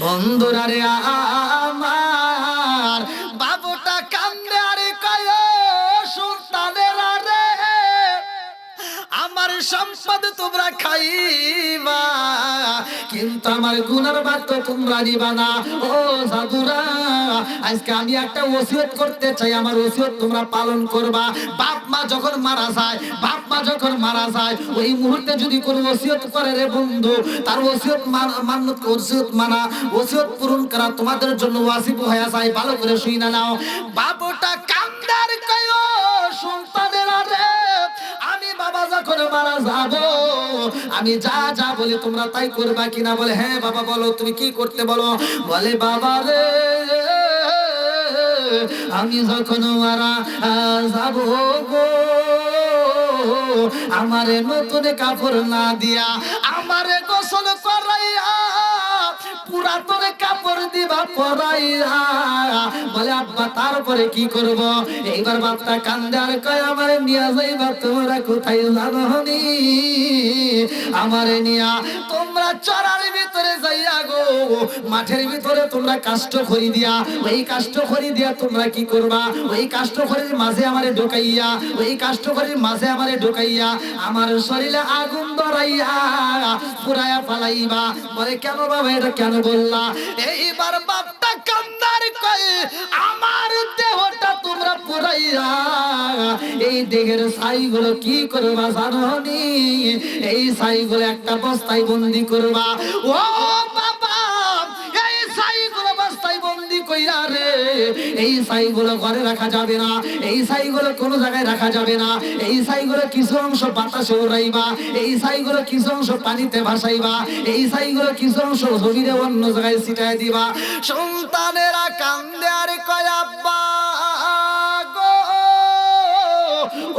বন্ধুরা রে আমার বাবুটা কান্দে আরে কয় সুলতানেরা রে আমার সম্পদ তোমরা খাইবা কিন্তু আমার গুনার ভাগ তো তোমরা নিবা না। ও সাধুরা আজকে আমি একটা ওসিয়ত করতে চাই, আমার ওসিয়ত তোমরা পালন করবা। বাপ মা যখন মারা যায়, বাপ মা যখন মারা যায় ওই মুহূর্তে যদি কোনো ওসিয়ত করে রে বন্ধু, তার ওসিয়ত মানত ওসিয়ত মানা ওসিয়ত পূরণ করা তোমাদের জন্য ওয়াজিব হয়ে যায়। ভালো করে শুইনা নাও। বাবুটা কান্দার কয় সুলতানেরা রে আমি বাবা যখন মারা যাব আমি যা যা বলি তোমরা তাই করবা কিনা? বলে হ্যাঁ বাবা বলো তুমি কি করতে বলো? বলে বাবা রে আমি যখন মারা যাব গো আমারে নতুন কাপড় না দিয়া আমারে গোসল করাইয়া পুরাতন কাপড় দিবা পরাইয়া। বলে আব্বা তারপরে কি করব? এইবার বাপটা কান্দে আর কয় আমারে নিয়া যাইবা তোমরা কোথায় জানো নি? আমারে নিয়া তোমরা চরার ভিতরে যাইয়া গো মাঠের ভিতরে তোমরা কাষ্ট খড়ি দিয়া ওই কাষ্ট খড়ি দিয়া তোমরা কি করবা? ওই কাষ্ট খড়ির মাঝে আমারে ঢোকাইয়া ওই কাষ্ট খড়ির মাঝে আমারে ঢোকাইয়া আমার শরীরে আগুন ধরাইয়া পুরাইয়া ফালাইবা। বলে কেন বাবা এটা কেন বললা? এইবার বাপটা কান্দার কয় আমার দেহটা তোমরা পুরাইয়া এই দেহের ছাইগুলো কি করবা জানো নি? এই ছাইগুলো একটা বস্তায় বন্দি করবা। ও বাবা এই ছাইগুলো বস্তায় বন্দি কইরা রে এই ছাইগুলো ঘরে রাখা যাবে না, এই ছাইগুলো কোনো জায়গায় রাখা যাবে না। এই ছাইগুলো কিছু অংশ বাতাসে উড়াইবা, এই ছাইগুলো কিছু অংশ পানিতে ভাসাইবা, এই ছাইগুলো কিছু অংশ জমিনে অন্য জায়গায় ছিটায় দিবা। সন্তানেরা কান্দে আর কয় আব্বা গো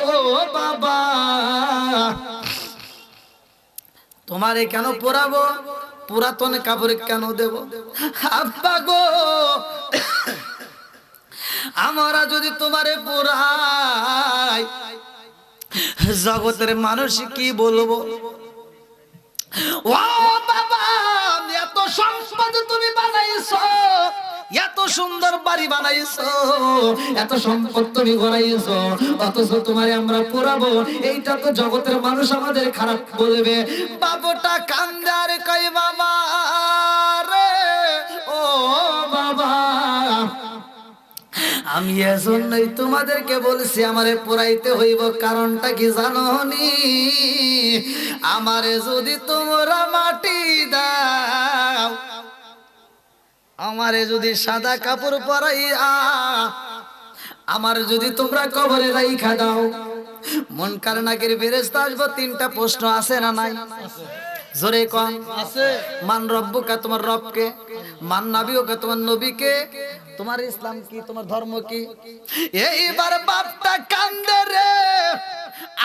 ও বাবা তোমারে কেন পোড়াবো? পুরাতন কাপড় কেন দেব? আব্বা গো আমরা যদি তোমারে পোড়াই জগতের মানুষ কি বলবো? ও বাবা এত সম্পদ তুমি বানাইছো, এত সুন্দর বাড়ি বানাইছো, এত সম্পদ তুমি গড়াইছো, অথচ তোমারে আমরা পোড়াবো এইটা তো জগতের মানুষ আমাদের খারাপ বলবে। বাবুটা কান্দার কই বাবা রে ও বাবা আমি এজন্যই তোমাদেরকে বলছি আমারে পোড়াইতে হইব। কারণটা কি জানো নি? আমারে যদি তোমরা মাটি দাও, আমারে যদি সাদা কাপড় পরাইয়া আমার যদি তোমরা কবরে রাইখা দাও, মুনকার নাকির ফেরেশতা আসবে। তিনটা প্রশ্ন আছে না নাই? জোরে কম আছে। মান রব্বুকা তোমার রবকে, মান নাবিয়ুকা তোমার নবীকে, তোমার ইসলাম কি, তোমার ধর্ম কি? এইবার বাপটা কান্দে রে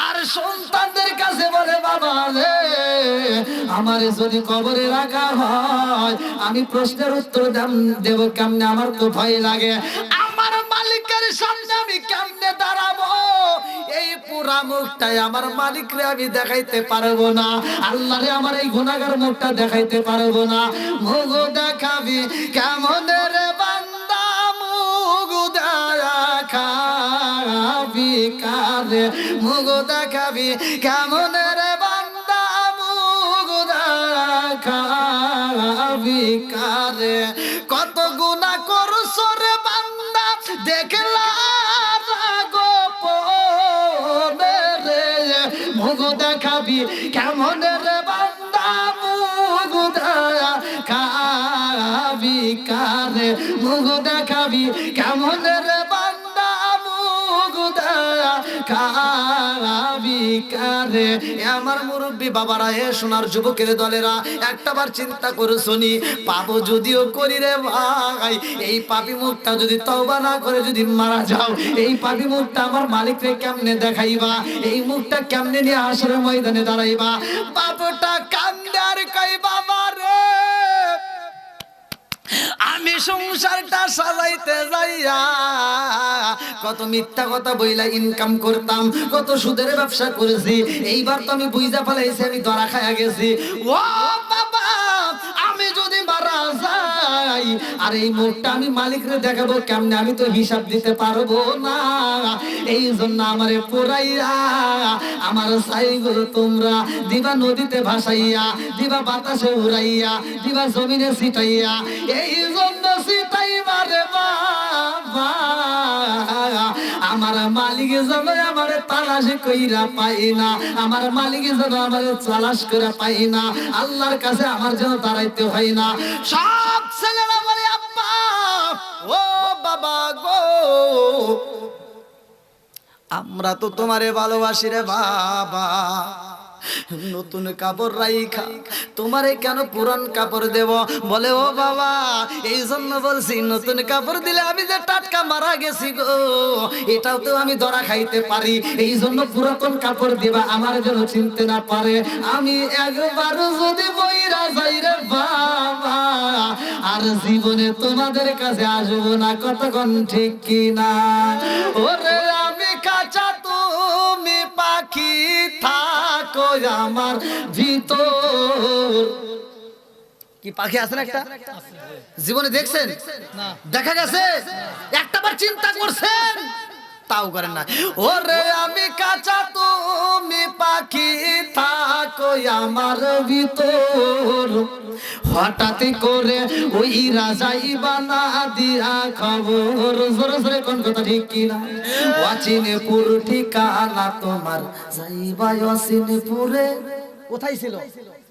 আর সন্তানদের কাছে বলে বাবা রে আমারে যদি কবরে রাখা হয় আমি প্রশ্নের উত্তর দেব কেমনে? আমার তো ভয় লাগে। আমার মালিকের সামনে আমি কেমনে দাঁড়াবো? এই পুরা মুখটাই আমার মালিকরে আমি দেখাইতে পারবো না। আল্লাহ রে আমার এই গুনাহগার মুখটা দেখাইতে পারবো না। মুখ দেখাবি কেমন রে বান্দা, মুখ দেখাবি কারে? মুখ দেখাবি কেমন রে বান্দা, মুখ দেখাবি কারে? কত গুনাহ করছো রে বান্দা দেখলা মুখ দেখাবি কেমন রে বান্দা, মুখ দেখাবি কারে? মুখ দেখাবি কেমন রে বান্দা, মুখ দেখাবি কারে? আমার মুরব্বী বাবারা, হে সোনার যুবকের দলেরা, একটাবার চিন্তা করে শুনি, পাপও যদিও করি রে ভাই, এই পাপী মুখটা যদি তওবা না করে যদি মারা যাও, এই পাপী মুখটা আমার মালিকরে কেমনে দেখাইবা? এই মুখটা কেমনে নিয়ে হাসরের ময়দানে দাঁড়াইবা? বাবুটা কান্দে আর কই বাবা রে আমি সংসারটা সাজাইতে যাইয়া কত মিথ্যা কথা বইলা ইনকাম করতাম, কত সুদের ব্যবসা করেছি। এইবার তো আমি বুঝা ফেলাইছি, আমি ধরা খাইয়া গেছি। ও বাবা আমি যদি মারা যাই আর এই মুখটা আমি মালিকরে দেখাবো কেমনে, আমি তো হিসাব দিতে পারবো না। এই জন্য আমারে পুরাইয়া আমার ছাইগুলো তোমরা দিবা নদীতে ভাসাইয়া, দিবা বাতাসে উড়াইয়া, দিবা জমিনে ছিটাইয়া। এই জন্য ছিটাইবা রে বাবা, আমার মালিক যেন আমার তালাশ কইরা পাই না, আমার মালিক যেন আমার তালাশ করে পাই না, আল্লাহর কাছে আমার যেন দাঁড়াইতে হয় না। সব ছেলেরা বলে আব্বা ও বাবা গো, আমরা তো তোমারে ভালোবাসি রে বাবা, নতুন কাপড় রাইখা তোমারে কেন পুরান কাপড় দেব? বলে ও বাবা এই জন্য বলছি, নতুন কাপড় দিলে আমি যে টাটকা মারা গেছি গো এটাও তো আমি ধরা খাইতে পারি, এই জন্য পুরাতন কাপড় দিবা আমার যেন চিনতে না পারে। আমি একবার যদি বইরা যাই রে বাবা, আর জীবনে তোমাদের কাছে আসবো না, কতক্ষণ ঠিক কিনা? ওরে আমি কাঁচা তুমি পাখি, থাকো আমার ভিতর। কি পাখি আছে না একটা জীবনে দেখছেন? দেখা গেছে? একটাবার চিন্তা করছেন? তাও করেন না। ওরে আমি কাঁচা তুমি পাখি, থাকো আমার ভিতর। হঠাৎ করে ওই রাজাই বানা দিয়া খবর, জোরে জোরে কোন কথা ঠিক কিনা? ওয়াচিনেপুর ঠিকানা তোমার, যাইবা ওয়াচিনেপুরে। কোথায় ছিল?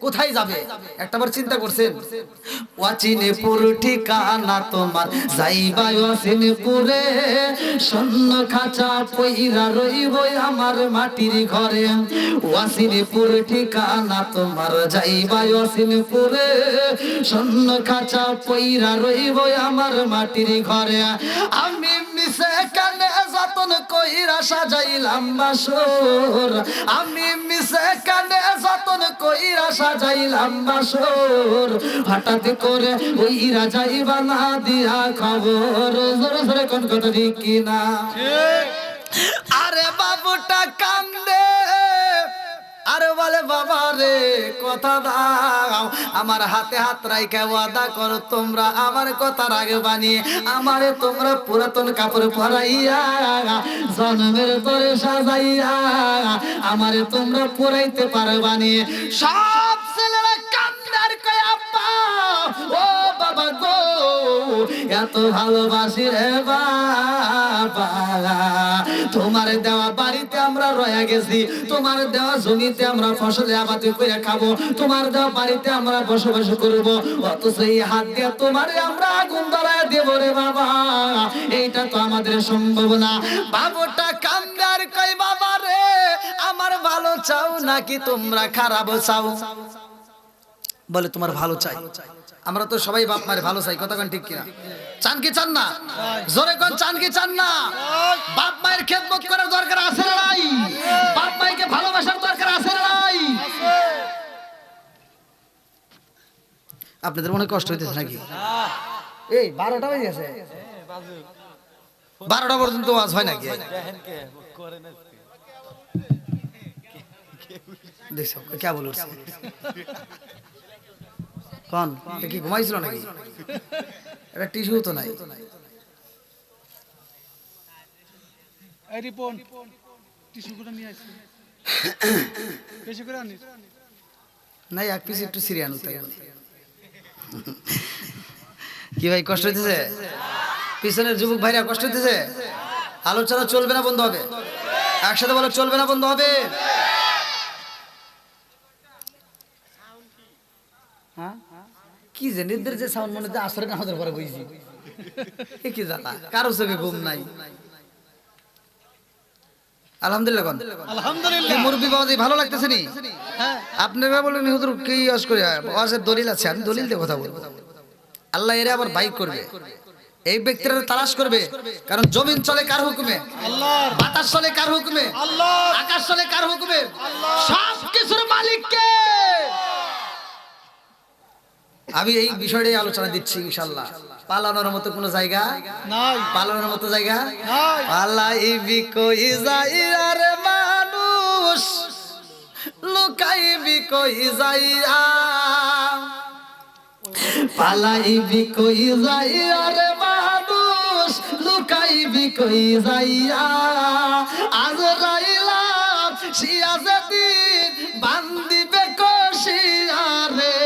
কোথায় যাবে? একটাবার চিন্তা করছেন? ওয়াচিনেপুর ঠিকানা তোমার, যাইবা ওয়াচিনেপুরে। স্বর্ণ খাঁচা পইরা রইব আমার মাটির ঘরে। ওয়াচিনেপুর ঠিকানা তোমার, যাইবা ওয়াচিনেপুরে। স্বর্ণ খাঁচা পইরা রইব আমার মাটির ঘরে। আমি মিশে কানে যতন কইরা সাজাইলাম বাসর, আমি মিশে কানে যতন কইরা সাজাইলাম বাসর। হঠাৎ করে ওই রাজাই বানা দিয়া খবর, জোরে জোরে কোন কথা ঠিক কিনা? আরে বাবুটা কান্দে, আরে বলে বাবা রে কথা দাও, আমার হাতে হাত রাইখা ওয়াদা করো তোমরা আমার কথা রাখবানি, আমারে তোমরা পুরাতন কাপড় পরাইয়া জন্মের তরে সাজাইয়া আমারে তোমরা পরাইতে পারবানি। সব ছেলেরা কান্দার কয় আব্বা ও বাবা গো, এত ভালোবাসি রে বাবা, তোমার দেওয়া বাড়িতে আমরা রয়ে গেছি, তোমার দেওয়া জমিতে আমরা ফসলে আবাদি করে খাবো, তোমার দেওয়া বাড়িতে আমরা বসবাস করবো, অথচ এই হাত দিয়ে তোমারে আমরা আগুন ধরায় দেব রে বাবা, এইটা তো আমাদের সম্ভব না। বাবুটা কান্দার কই বাবা রে আমার ভালো চাও নাকি তোমরা খারাপ চাও? বলে তোমার ভালো চাই। আমরা তো সবাই বাপ মায়ের ভালো চাই, কথা কোন ঠিক কিনা? চান কি চান না? জোরে কোন চান কি চান না? বাপ মায়ের খেদমত করার দরকার আছে না নাই? বাপ মাইকে ভালোবাসার দরকার আছে না নাই? আপনাদের মনে কষ্ট হইতেছে নাকি? এই 12টা বেজে গেছে, 12টা পর্যন্ত ওয়াজ হয় নাকি? দেখো কে বল উঠছে কোন? এটা কি ঘুমাইছিল নাকি? এটা টিস্যু তো নাই। এই রিপন টিস্যু করে নিয়ে আসি, বেশি করে আনিস নাই, এক পিস একটু সিরিয়ান তাই বলি। কি ভাই কষ্ট হইতেছে? পিছনের যুবক ভাইরা কষ্ট হইতেছে? আলোচনা চলবে না বন্ধ হবে? একসাথে বলে চলবে না বন্ধ হবে? হ্যাঁ কি যে নির্দের যে সাউন্ড মনে হচ্ছে আসরে নামাজের পরে বইছি, কি জানা কারো চোখে ঘুম নাই। আলহামদুলিল্লাহ কোন? আলহামদুলিল্লাহ। মুরব্বি বাবা ভালো লাগতেছে নি? হ্যাঁ। আপনারা বলেন হুজুর কি ওয়াজ করে? ওয়াজের দলিল আছে, আমি দলিল দিয়ে কথা বলবো। আল্লাহ এর আবার বাইক করবে, এই ব্যক্তিরা তালাশ করবে, কারণ জমিন চলে কার হুকুমে? আল্লাহর। বাতাস চলে কার হুকুমে? আল্লাহর। আকাশ চলে কার হুকুমে? আল্লাহর। সব কিছুর মালিক কে? আমি এই বিষয়টাই আলোচনা দিচ্ছি ইনশাআল্লাহ। পালানোর মতো কোনো জায়গা নাই, পালানোর মতো জায়গা নাই। পালাইবি কই যাইয়া রে মানুষ, লুকাইবি কই যাইয়া, পালাইবি কই যাইয়া রে মানুষ লুকাইবি কই যাইয়া আজরাইলা শিয়াজেদিন বান্দিবে কষিয়া রে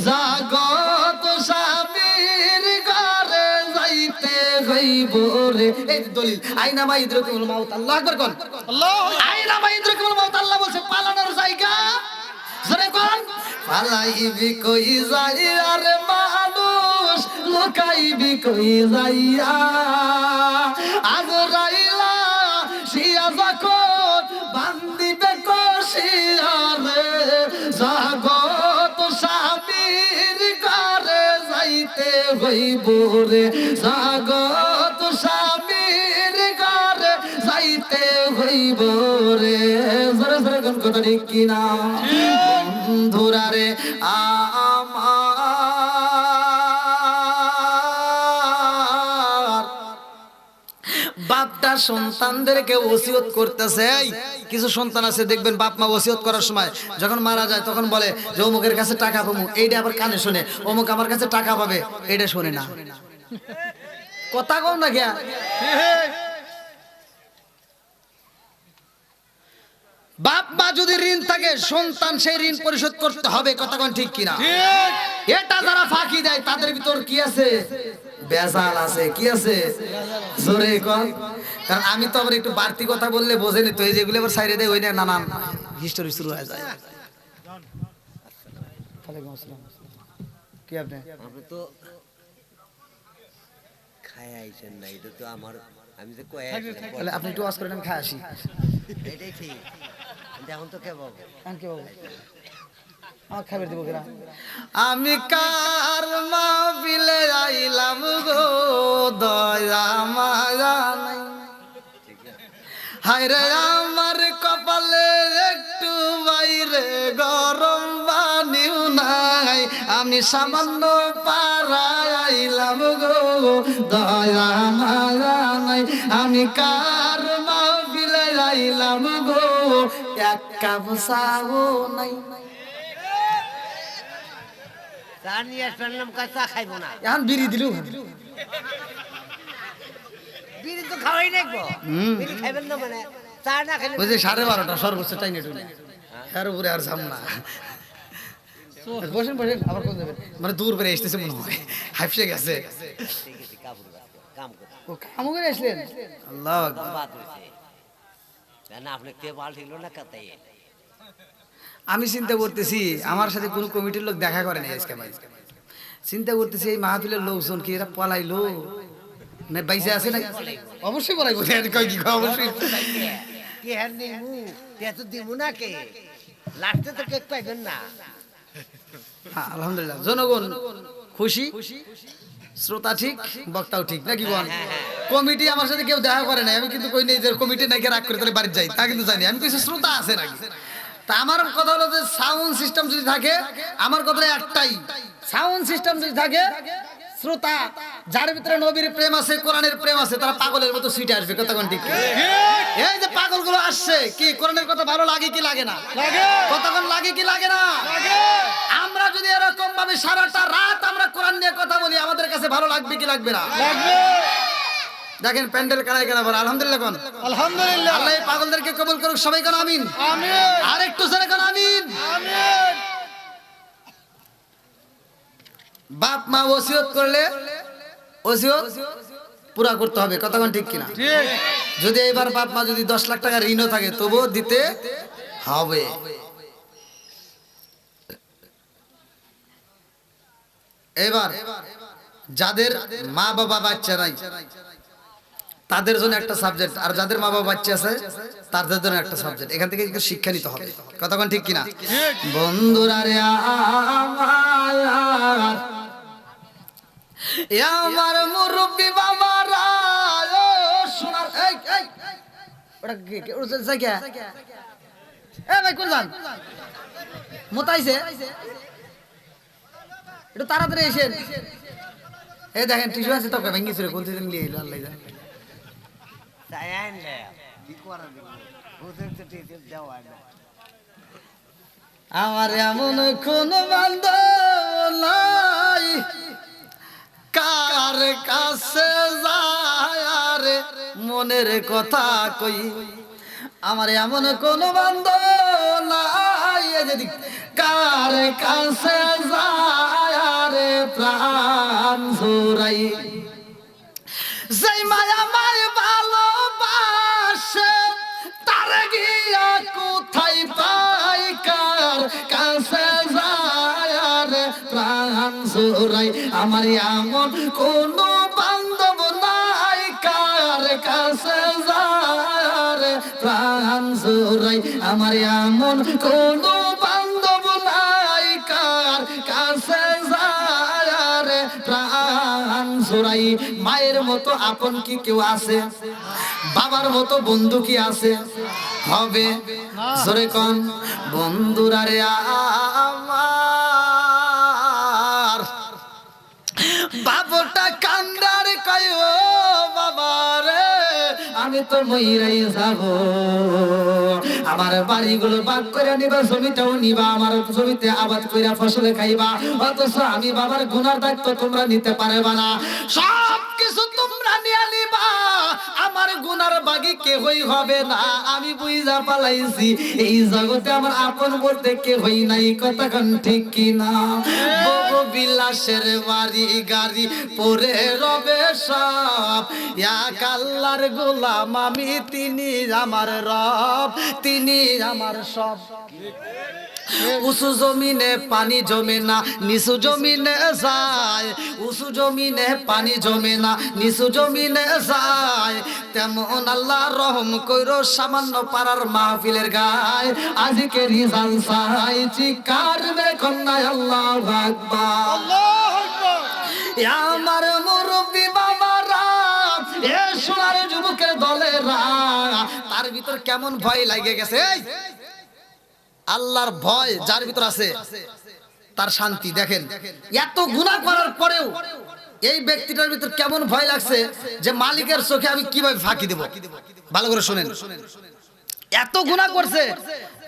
জাগত স্বামীর ঘরে যাইতে হইব রে। এই দলিল আইনা মা ইদ্রকুল মাউত আল্লাহু আকবার কোন আল্লাহ আইনা মা ইদ্রকুল মাউত আল্লাহ বলছে পালানোর জায়গা জোরে কোন পালাইবি কই যাইয়া রে মানুষ লুকাইবি কই যাইয়া আজরাইলা শিয়া যখন বান্দিবে কষিয়া রে জাগত স্বামীর ঘরে যাইতে হইব রে জাগত স্বামীর ঘরে যাইতে হইব রে। জোরে জোরে কোন কথা ঠিক কিনা বন্ধুরা রে আমার বাপটা সন্তানদেরকে ওসিয়ত করতেছে। এই কিছু সন্তান আছে দেখবেন বাপ মা ওসিয়ত করার সময় যখন মারা যায় তখন বলে যে অমুকের কাছে টাকা পাবো, এইটা আবার কানে শুনে, অমুক আমার কাছে টাকা পাবে, এইটা শুনে না। কথা কম না গিয়া বাপ মা যদি ঋণ থাকে সন্তান সেই ঋণ পরিশোধ করতে হবে। কথা কোন ঠিক কিনা? এটা যারা ফাঁকি দেয় তাদের ভিতর কি আছে? বেজাল আছে। কি আছে? জোরে কর। কারণ আমি তো আবার একটু বাড়তি কথা বললে বোঝেনি তো, এই যেগুলো আবার সাইডে দেয় ওই না নানান হিস্টোরি শুরু হয়ে যায়। ওয়ালাইকুম আসসালাম। কি আপনি? আপনি তো খায় আইছেন না, এটা তো আমার, আমি তো কয়ে তাহলে আপনি একটু ওয়াজ করেন, আমি খাই আসি। এটাই ঠিক। কিন্তু এখন তো কে বাবু আমি কি বাবু আমার খাবার দিব কিনা? আমি কার মাহফিলে আইলাম গো দয়া মায়া নাই, হায় রে আমার কপালে একটু বাইরে গরম পানিও নাই, আমি সামান্য পাড়ায় আইলাম গো দয়া মায়া নাই, আমি কার মাহফিলে আইলাম গো এক কাপ চাও নাই। চা নিয়ে আসলাম, চা খাইবো না, এখন বিড়ি দিলু বিড়ি তো খাওয়াই নাকবো, বিড়ি খাইবেন না মানে চা না খেলে ওই যে 12:30 সর্বোচ্চ টাইম এটু এর উপরে আর যাম না। বসেন বসেন, আবার কোন যাবেন? মানে দূর করে এসেছে মনে হয়, হাইফসে গেছে। কাম করে ও কামও করে আসলেন? আল্লাহু আকবার। বাদ হয়েছে না, আপনি কে বাল ছিল না কাতাই। আমি চিন্তা করতেছি আমার সাথে কোনো কমিটির লোক দেখা করে নাই আজকে ভাই। চিন্তা করতেছি এই মাহফিলের লোকজন কি এরা পলাইলো না বাইসে আছে না? অবশ্যই পলাইবো, কই কি অবশ্যই। কে হার নিমু কে তো দিমু না, কে লাস্টে তো কেক পাইবেন না। হ্যাঁ, আলহামদুলিল্লাহ জনগণ খুশি, শ্রোতা ঠিক, বক্তাও ঠিক নাকি বল? কমিটি আমার সাথে কেউ দেখা করে নাই, আমি কিন্তু কই নাই যে কমিটি নাকি রাগ করে তাহলে বাড়ি যাই, তা কিন্তু জানি। আমি কিছু শ্রোতা আছে নাকি। তা আমার কথা হলো যে সাউন্ড সিস্টেম যদি থাকে, আমার কথা একটাই, সাউন্ড সিস্টেম যদি থাকে, শ্রোতা যার ভিতরে নবীর প্রেম আছে, কোরআনের প্রেম আছে, তারা পাগলের মতো সিটে আসবে। কথা কোন ঠিক? এই যে পাগলগুলো আসছে, কি কোরআনের কথা ভালো লাগে কি লাগে না? কতক্ষণ লাগে কি লাগে না? আমরা যদি এরকম ভাবে সারাটা রাত আমরা কোরআন নিয়ে কথা বলি, আমাদের কাছে ভালো লাগবে কি লাগবে না? দেখেন প্যান্ডেল কানায় কানা বলে আলহামদুলিল্লাহ কোন আলহামদুলিল্লাহ। আল্লাহ এই পাগলদেরকে কবুল করুক, সবাই কোন আমিন। আমিন আর একটু জোরে কোন আমিন। আমিন। বাপ মা ওসিয়ত করলে ওসিয়ত পুরা করতে হবে। কথা কোন ঠিক কিনা? ঠিক। যদি এবার বাপ মা যদি 10 লাখ টাকা ঋণও থাকে তবুও দিতে হবে। এবার যাদের মা বাবা বাচ্চা নাই তাদের জন্য একটা সাবজেক্ট, আর যাদের মা বাবা বাচ্চা আছে তাদের জন্য একটা সাবজেক্ট। এখান থেকে একটু শিক্ষা নিতে হবে। কথা কোন ঠিক কিনা? বন্ধুরা রে আমার মুরব্বি বাবারা, ও সোনার এই এই ওটা কি ওটা জায়গা? এ ভাই কোন যান মোতাইছে, একটু তাড়াতাড়ি এসেন। এই দেখেন টিস্যু আছে তো, ভেঙে ছিল কোন দিন নিয়ে এলো আল্লাহ জানে। তাই আনলে কি করা দিব, ওদের তো টিচার দেওয়া না। আমার এমন কোন বান্ধব নাই মনের কথা কই আমার এমন কোন বান্ধব নাই যদি কার কাছে যায় রে প্রাণ জুড়াই যেই মায়া মায় ভালোবাসে তার গিয়া কোথায় পাই কার কাছে যায় রে প্রাণ জুড়াই আমার এমন কোন বান্ধব নাই কার কাছে যায় রে প্রাণ জুড়াই আমার এমন কোন বান্ধব নাই কার কাছে যায় রে প্রাণ জুড়াই মায়ের মতো আপন কি কেউ আছে বাবার মতো বন্ধু কি আছে হবে জোরে কোন বন্ধুরা রে আমার বাবুটা কান্দার কয় ও বাবা রে আমি তো মইরাই যাব আমার বাড়িগুলো ভাগ করে নিবা জমিটাও নিবা আমার জমিতে আবাদ কইরা ফসল খাইবা অথচ আমি বাবার গুনার দায়িত্ব তোমরা নিতে পারবা না সব কিছু তোমরা নিয়ে নিবা আমার গুনার বাগি কেহই হবে না আমি বুঝা পালাইছি এই জগতে আমার আপন বলতে কেহই নাই কথা কোন ঠিক কি না বহু বিলাসের বাড়ি গাড়ি পরে রবে সব এক আল্লাহর গোলাম আমি তিনি আমার রব তিনি আমার সব উঁচু জমিনে পানি জমে না নিচু জমিনে যায় উঁচু জমিনে পানি জমে না নিচু জমিনে যায় তেমন আল্লাহ রহম কইরো সামান্য পাড়ার মাহফিলের গায় আজকে রিজাল চাই চিকার দেখুন না আল্লাহু আকবার আমার মুরব্বি বাবারা এ সোনার যুবকের দলেরা তার ভিতর কেমন ভয় লাগে গেছে আল্লাহর ভয় যার ভিতর আছে তার শান্তি দেখেন এত গুনাহ করার পরেও এই ব্যক্তিটার ভিতর কেমন ভয় লাগছে যে মালিকের চোখে আমি কিভাবে ফাঁকি দেব ভালো করে শুনেন এত গুনাহ করছে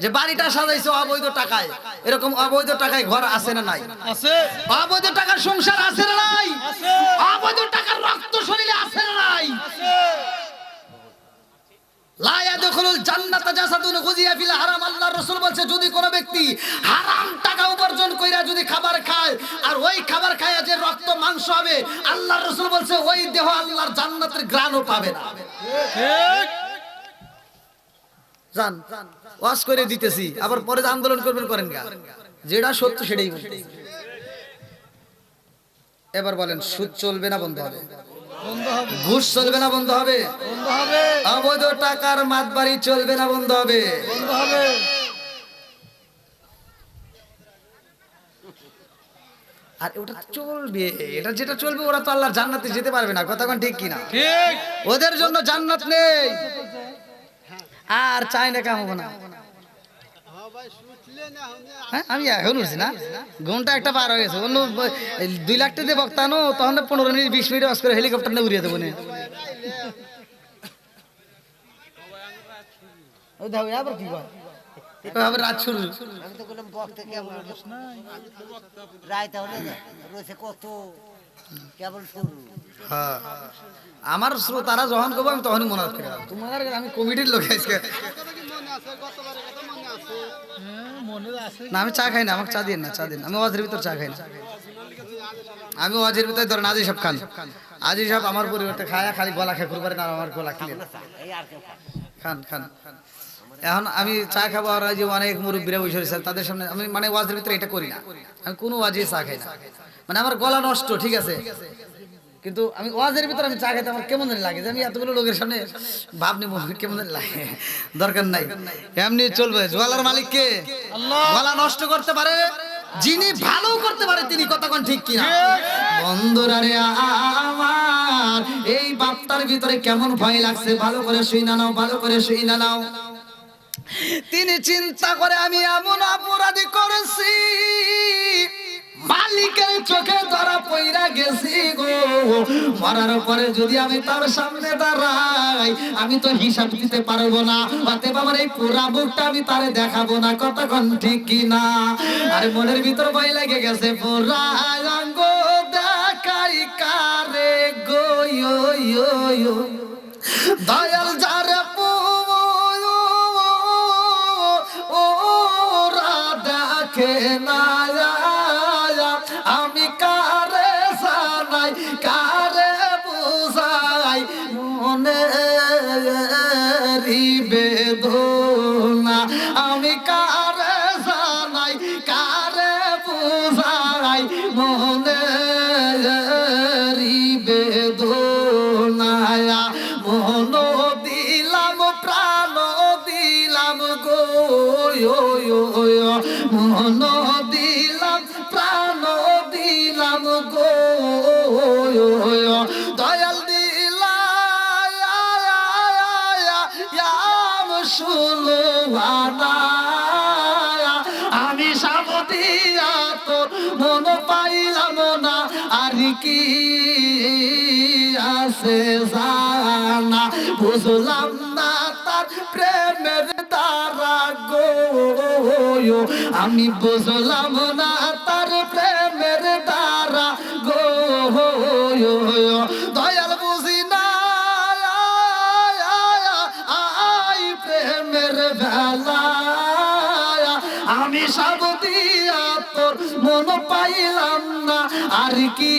যে বাড়িটা সাজাইছে অবৈধ টাকায় এরকম অবৈধ টাকায় ঘর আছে না নাই আছে অবৈধ টাকার সংসার আছে না নাই আছে অবৈধ টাকার রক্ত শরীরে আছে না নাই আছে লা ইয়াদখুলুল জান্নাতা জাসাদুন গুযিয়া ফিল হারাম আল্লাহর রাসূল বলছে যদি কোন ব্যক্তি হারাম টাকা উপার্জন কইরা যদি খাবার খায় আর ওই খাবার খায়া যে রক্ত মাংস হবে আল্লাহর রাসূল বলছে ওই দেহ আল্লাহর জান্নাতের ঘ্রাণও পাবে না ঠিক জান ওয়াজ করে দিতেছি আবার পরে আন্দোলন করবেন করেন গা যেটা সত্য সেটাই বলতেছি এবার বলেন সুদ চলবে না বন্ধ হবে বন্ধ হবে ঘুষ চলবে না বন্ধ হবে বন্ধ হবে অবৈধ টাকার মাতবাড়ি চলবে না বন্ধ হবে বন্ধ হবে আর ওটা চলবে এটা যেটা চলবে ওরা তো আল্লাহর জান্নাতে যেতে পারবে না কথা কোন ঠিক কিনা ঠিক ওদের জন্য জান্নাত নেই আর চাই না কাম হবে না হ্যাঁ আমি এখন উঠছি না ঘন্টা একটা পার হয়ে গেছে অন্য 2 লাখ টাকা দিয়ে বক্তানো তখন 15 মিনিট 20 মিনিট ওয়াজ করে হেলিকপ্টার নিয়ে উড়িয়ে দেবো না ওই দাও আবার কি কয় এভাবে রাত শুরু আমি তো বললাম বক্তা কেমন রায় তাহলে রয়েছে কত কেবল শুরু হ্যাঁ আমার শ্রোতারা যখন করবো আমি তখনই মনে রাখতে তোমার আমি কমিটির লোক আজকে মনে আছে না আমি চা খাই না আমাকে চা দিন না চা দিন আমি ওয়াজের ভিতর চা খাই না আমি ওয়াজের ভিতরে ধরেন আজি সব খান আজি সব আমার পরিবর্তে খায়া খালি গলা খেয়ে করবার না আমার গলা ক্লিয়ার এই আর কেউ খান খান এখন আমি চা খাবো আর যে অনেক মুরব্বীরা বসে রয়েছে তাদের সামনে আমি মানে ওয়াজের ভিতরে এটা করি না আমি কোনো ওয়াজে চা খাই না মানে আমার গলা নষ্ট ঠিক আছে কিন্তু আমি ওয়াজের ভিতরে আমি চা খাইতে আমার কেমন জানি লাগে যে আমি এতগুলো লোকের সামনে ভাব নিব কেমন জানি লাগে দরকার নাই এমনি চলবে জোয়ালার মালিক কে আল্লাহ গলা নষ্ট করতে পারে যিনি ভালো করতে পারে তিনি কতক্ষণ ঠিক কিনা বন্ধুরা রে আমার এই বাপটার ভিতরে কেমন ভয় লাগছে ভালো করে শুই না নাও ভালো করে শুই না নাও তিনি চিন্তা করে আমি এমন অপরাধী করেছি মালিকের চোখে ধরা পইরা গেছি গো মরার পরে যদি আমি তার সামনে দাঁড়াই আমি তো হিসাব দিতে পারবো না অতএব আমার এই পুরা বুকটা আমি তারে দেখাবো না কতক্ষণ ঠিক কিনা আর মনের ভিতর ভয় লেগে গেছে পুরা অঙ্গ দেখাই কারে গো দয়া আর কি আছে জানা, বুঝলাম না তার প্রেমের দ্বারা গো, আমি বুঝলাম না তার প্রেমের দ্বারা গো, দয়াল বুঝি না আই প্রেমের বেলা, আমি সব দিয়া তোর মন পাইলাম না, আর কি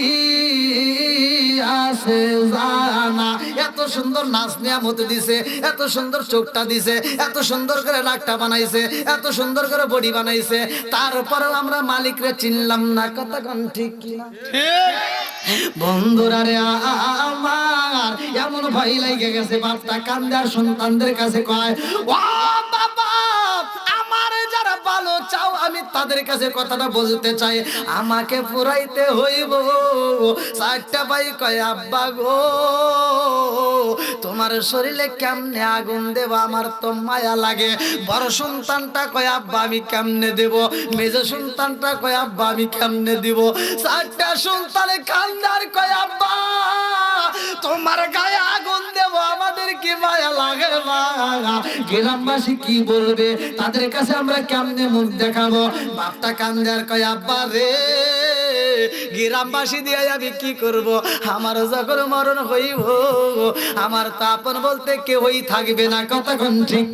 আছে জানা। এত সুন্দর নাচ নিয়ামত দিছে, এত সুন্দর চোখটা দিছে, এত সুন্দর করে নাকটা বানাইছে, এত সুন্দর করে বডি বানাইছে, তারপরেও আমরা মালিকরে চিনলাম না। কথা কোন ঠিক কিনা? বন্ধুরা রে আমার এমন ভয় লাগে গেছে, বাপটা কান্দে আর সন্তানদের কাছে কয়, ও বাবা আমার যারা ভালো চাও আমি তাদের কাছে কথাটা বলতে চাই, আমাকে পুরাইতে হইব। চারটা ভাই কয়, আব্বা গো তোমার শরীরে কেমনে আগুন দেব, আমার তো মায়া লাগে। বড় সন্তানটা কয়, আব্বা আমি কেমনে দেব। মেজ সন্তানটা কয়, আব্বা আমি কেমনে দিব। চারটা সন্তানে কান্দার কয়, আব্বা তোমার গায়ে আগুন দেব, আমাদের কি মায়া লাগে না। গ্রামবাসী কি বলবে, তাদের কাছে আমরা কেমনে মুখ দেখাবো। বাপটা কান্দার কয়, আব্বা রে গ্রামবাসী দিয়ে আমি কি করব, আমার যখন মরণ হইব আমার তো আপন বলতে কেউই থাকবে না। কথা কোন ঠিক?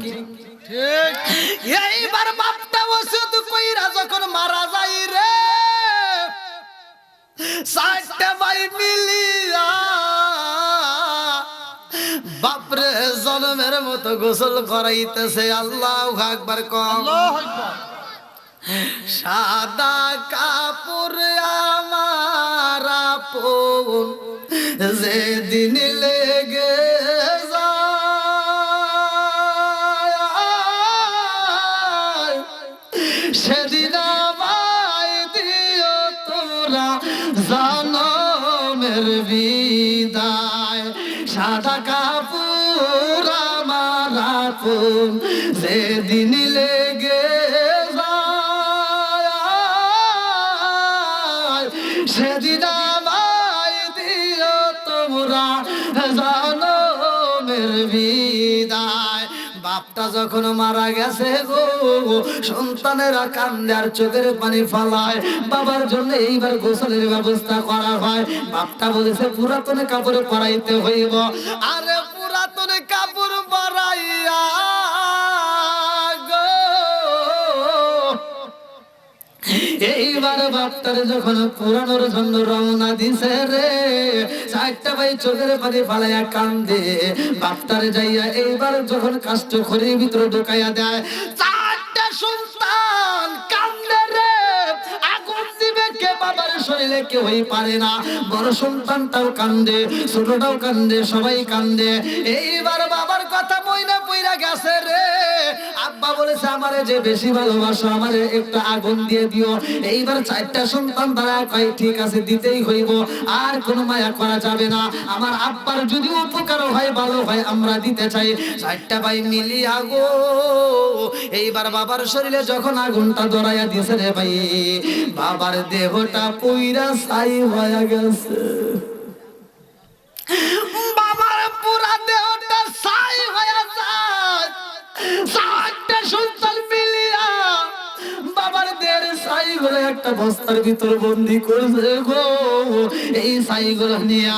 এইবার বাপটা ওষুধ কইরা যখন মারা যাই রে, চারটা ভাই মিলিয়া বাপরে জন্মের মতো গোসল করাইতেছে। আল্লাহু আকবার কম। সাদা কাপড় আমার আপন যেদিন লেগে যায়, সেদিন আমায় দিও তোরা জনমের বিদায়। সাদা কাপড় আমার আপন যেদিন লেগে সেদিন আমায় দিও তোমরা জনমের বিদায়। বাপটা যখন মারা গেছে গো, সন্তানেরা কান্দে আর চোখের পানি ফালায়। বাবার জন্য এইবার গোসলের ব্যবস্থা করা হয়। বাপটা বলেছে পুরাতন কাপড় পরাইতে হইব। আরে পুরাতন কাপড় পরাইয়া এইবার বাপটারে যখন পুরানোর জন্য রওনা দিছে রে, চারটা ভাই চোখের পানি ফালাইয়া কান্দে। বাপটারে যাইয়া এইবার যখন কাষ্ট ঘরের ভিতরে ঢুকাইয়া দেয়, চারটা সন্তান কান্দে রে। আগুন দিবে কে বাবার শরীরে কেউই পারে না। বড় সন্তানটাও কান্দে, ছোটটাও কান্দে, সবাই কান্দে। এইবার বাবার কথা মইনা পইরা গেছে রে। আব্বা বলেছে আমারে যে বেশি ভালোবাসো আমারে একটা আগুন দিয়ে দিও। এইবার চারটা সন্তান তারা কয় ঠিক আছে দিতেই হইব, আর কোনো মায়া করা যাবে না। আমার আব্বার যদি উপকার হয় ভালো হয় আমরা দিতে চাই। চারটা ভাই মিলিয়া গো এইবার বাবার শরীরে যখন আগুনটা ধরাইয়া দিয়েছে রে ভাই, বাবার দেহটা পুইরা ছাই হয়ে গেছে। বাবার পুরা দেহটা ছাই হয়ে যায়। চারটা সন্তান মিলিয়া বাবার দেহের ছাইগুলো একটা বস্তার ভিতর বন্দি করছে গো। এই ছাইগুলো নিয়া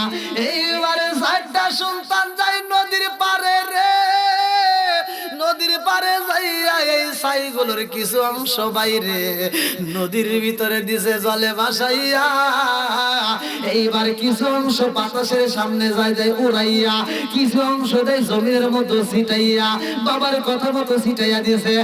এইবারে চারটা সন্তান যায় নদীর পারে রে। নদীর পারে যাইয়া এই ছাইগুলোর কিছু অংশ বাইরে নদীর ভিতরে দিছে জলে ভাসাইয়া। এইবার কিছু অংশ বাতাসের সামনে যায় যায় উড়াইয়া, কিছু অংশ দেয় জমির মতো ছিটাইয়া। বাবার কথা মতো ছিটাইয়া দিছে।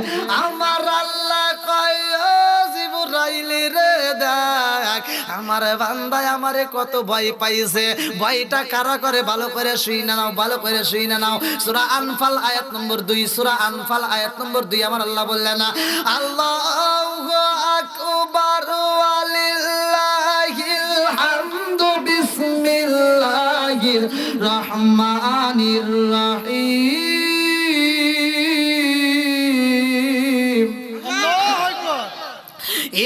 আমার আল্লাহ কয় ও জিবরাইল রে দেখ আমার বান্দায় আমারে কত ভয় পাইছে। ভয়টা কারা করে ভালো করে শুই না নাও, ভালো করে শুই না নাও। সূরা আনফাল আয়াত নম্বর 2, সূরা আনফাল আয়াত নম্বর 2 আমার আল্লাহ বললেন না আল্লাহু আকবার ওয়ালিল্লাহিল হামদু বিসমিল্লাহির রহমানির রহিম। আল্লাহু আকবার।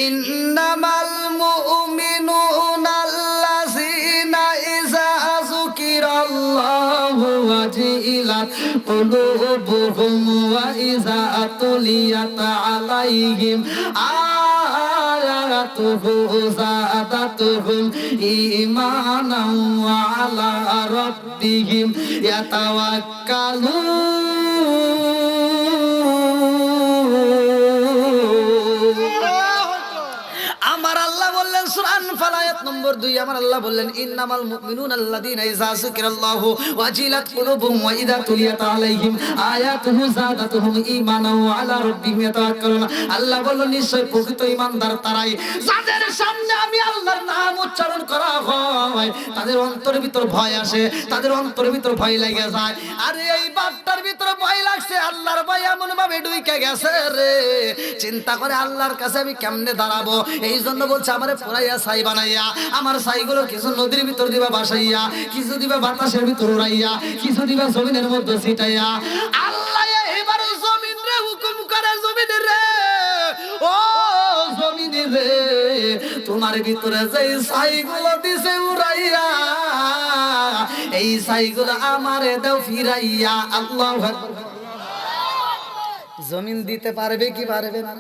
ইন্নামাল মুমিনুনা আল্লাযী وجلت قلوبهم وإذا تليت عليهم آياته زادتهم إيمانا وعلى ربهم يتوكلون আমার আল্লাহ বললেন সূরা আনফাল আয়াত নম্বর 2 আমার আল্লাহ বললেন ইন্নামাল মুমিনুনা আল্লাযীনা ইযা যিকিরাল্লাহু ওয়াজিলাত কুলুবুহুম ওয়া ইযা তুলিয়াত আলাইহিম আয়াতুহু যাদাতুহুম ঈমানান ওয়া আলা রাব্বিহিম ইয়াতাওয়াক্কালুন আল্লাহ বললেন নিশ্চয় প্রকৃত ঈমানদার তারাই যাদের সামনে আমি আল্লাহর নাম উচ্চারণ করা হয় তাদের অন্তরের ভিতর ভয় আসে তাদের অন্তরের ভিতর ভয় লাগে যায় আরে এই বাপটার ভিতর ভয় লাগছে আল্লাহর ভয় এমন ভাবে ঢুকে গেছে রে চিন্তা করে আল্লাহর কাছে আমি কেমনে দাঁড়াবো এই জন্য বলছে আমারে পুরাইয়া ছাই বানাইয়া আমার ছাইগুলো কিছু নদীর ভিতর দিবা বাসাইয়া কিছু দিবা বাতাসের ভিতর উড়াইয়া কিছু দিবা জমিনের মধ্যে ছিটাইয়া আল্লাহ এবার জমিন রে হুকুম করে জমিন রে ও জমিন রে তোমার ভিতরে যে ছাইগুলো দিছে উড়াইয়া এই ছাইগুলো আমারে দাও ফিরাইয়া আল্লাহু আকবার জমিন দিতে পারবে কি পারবে না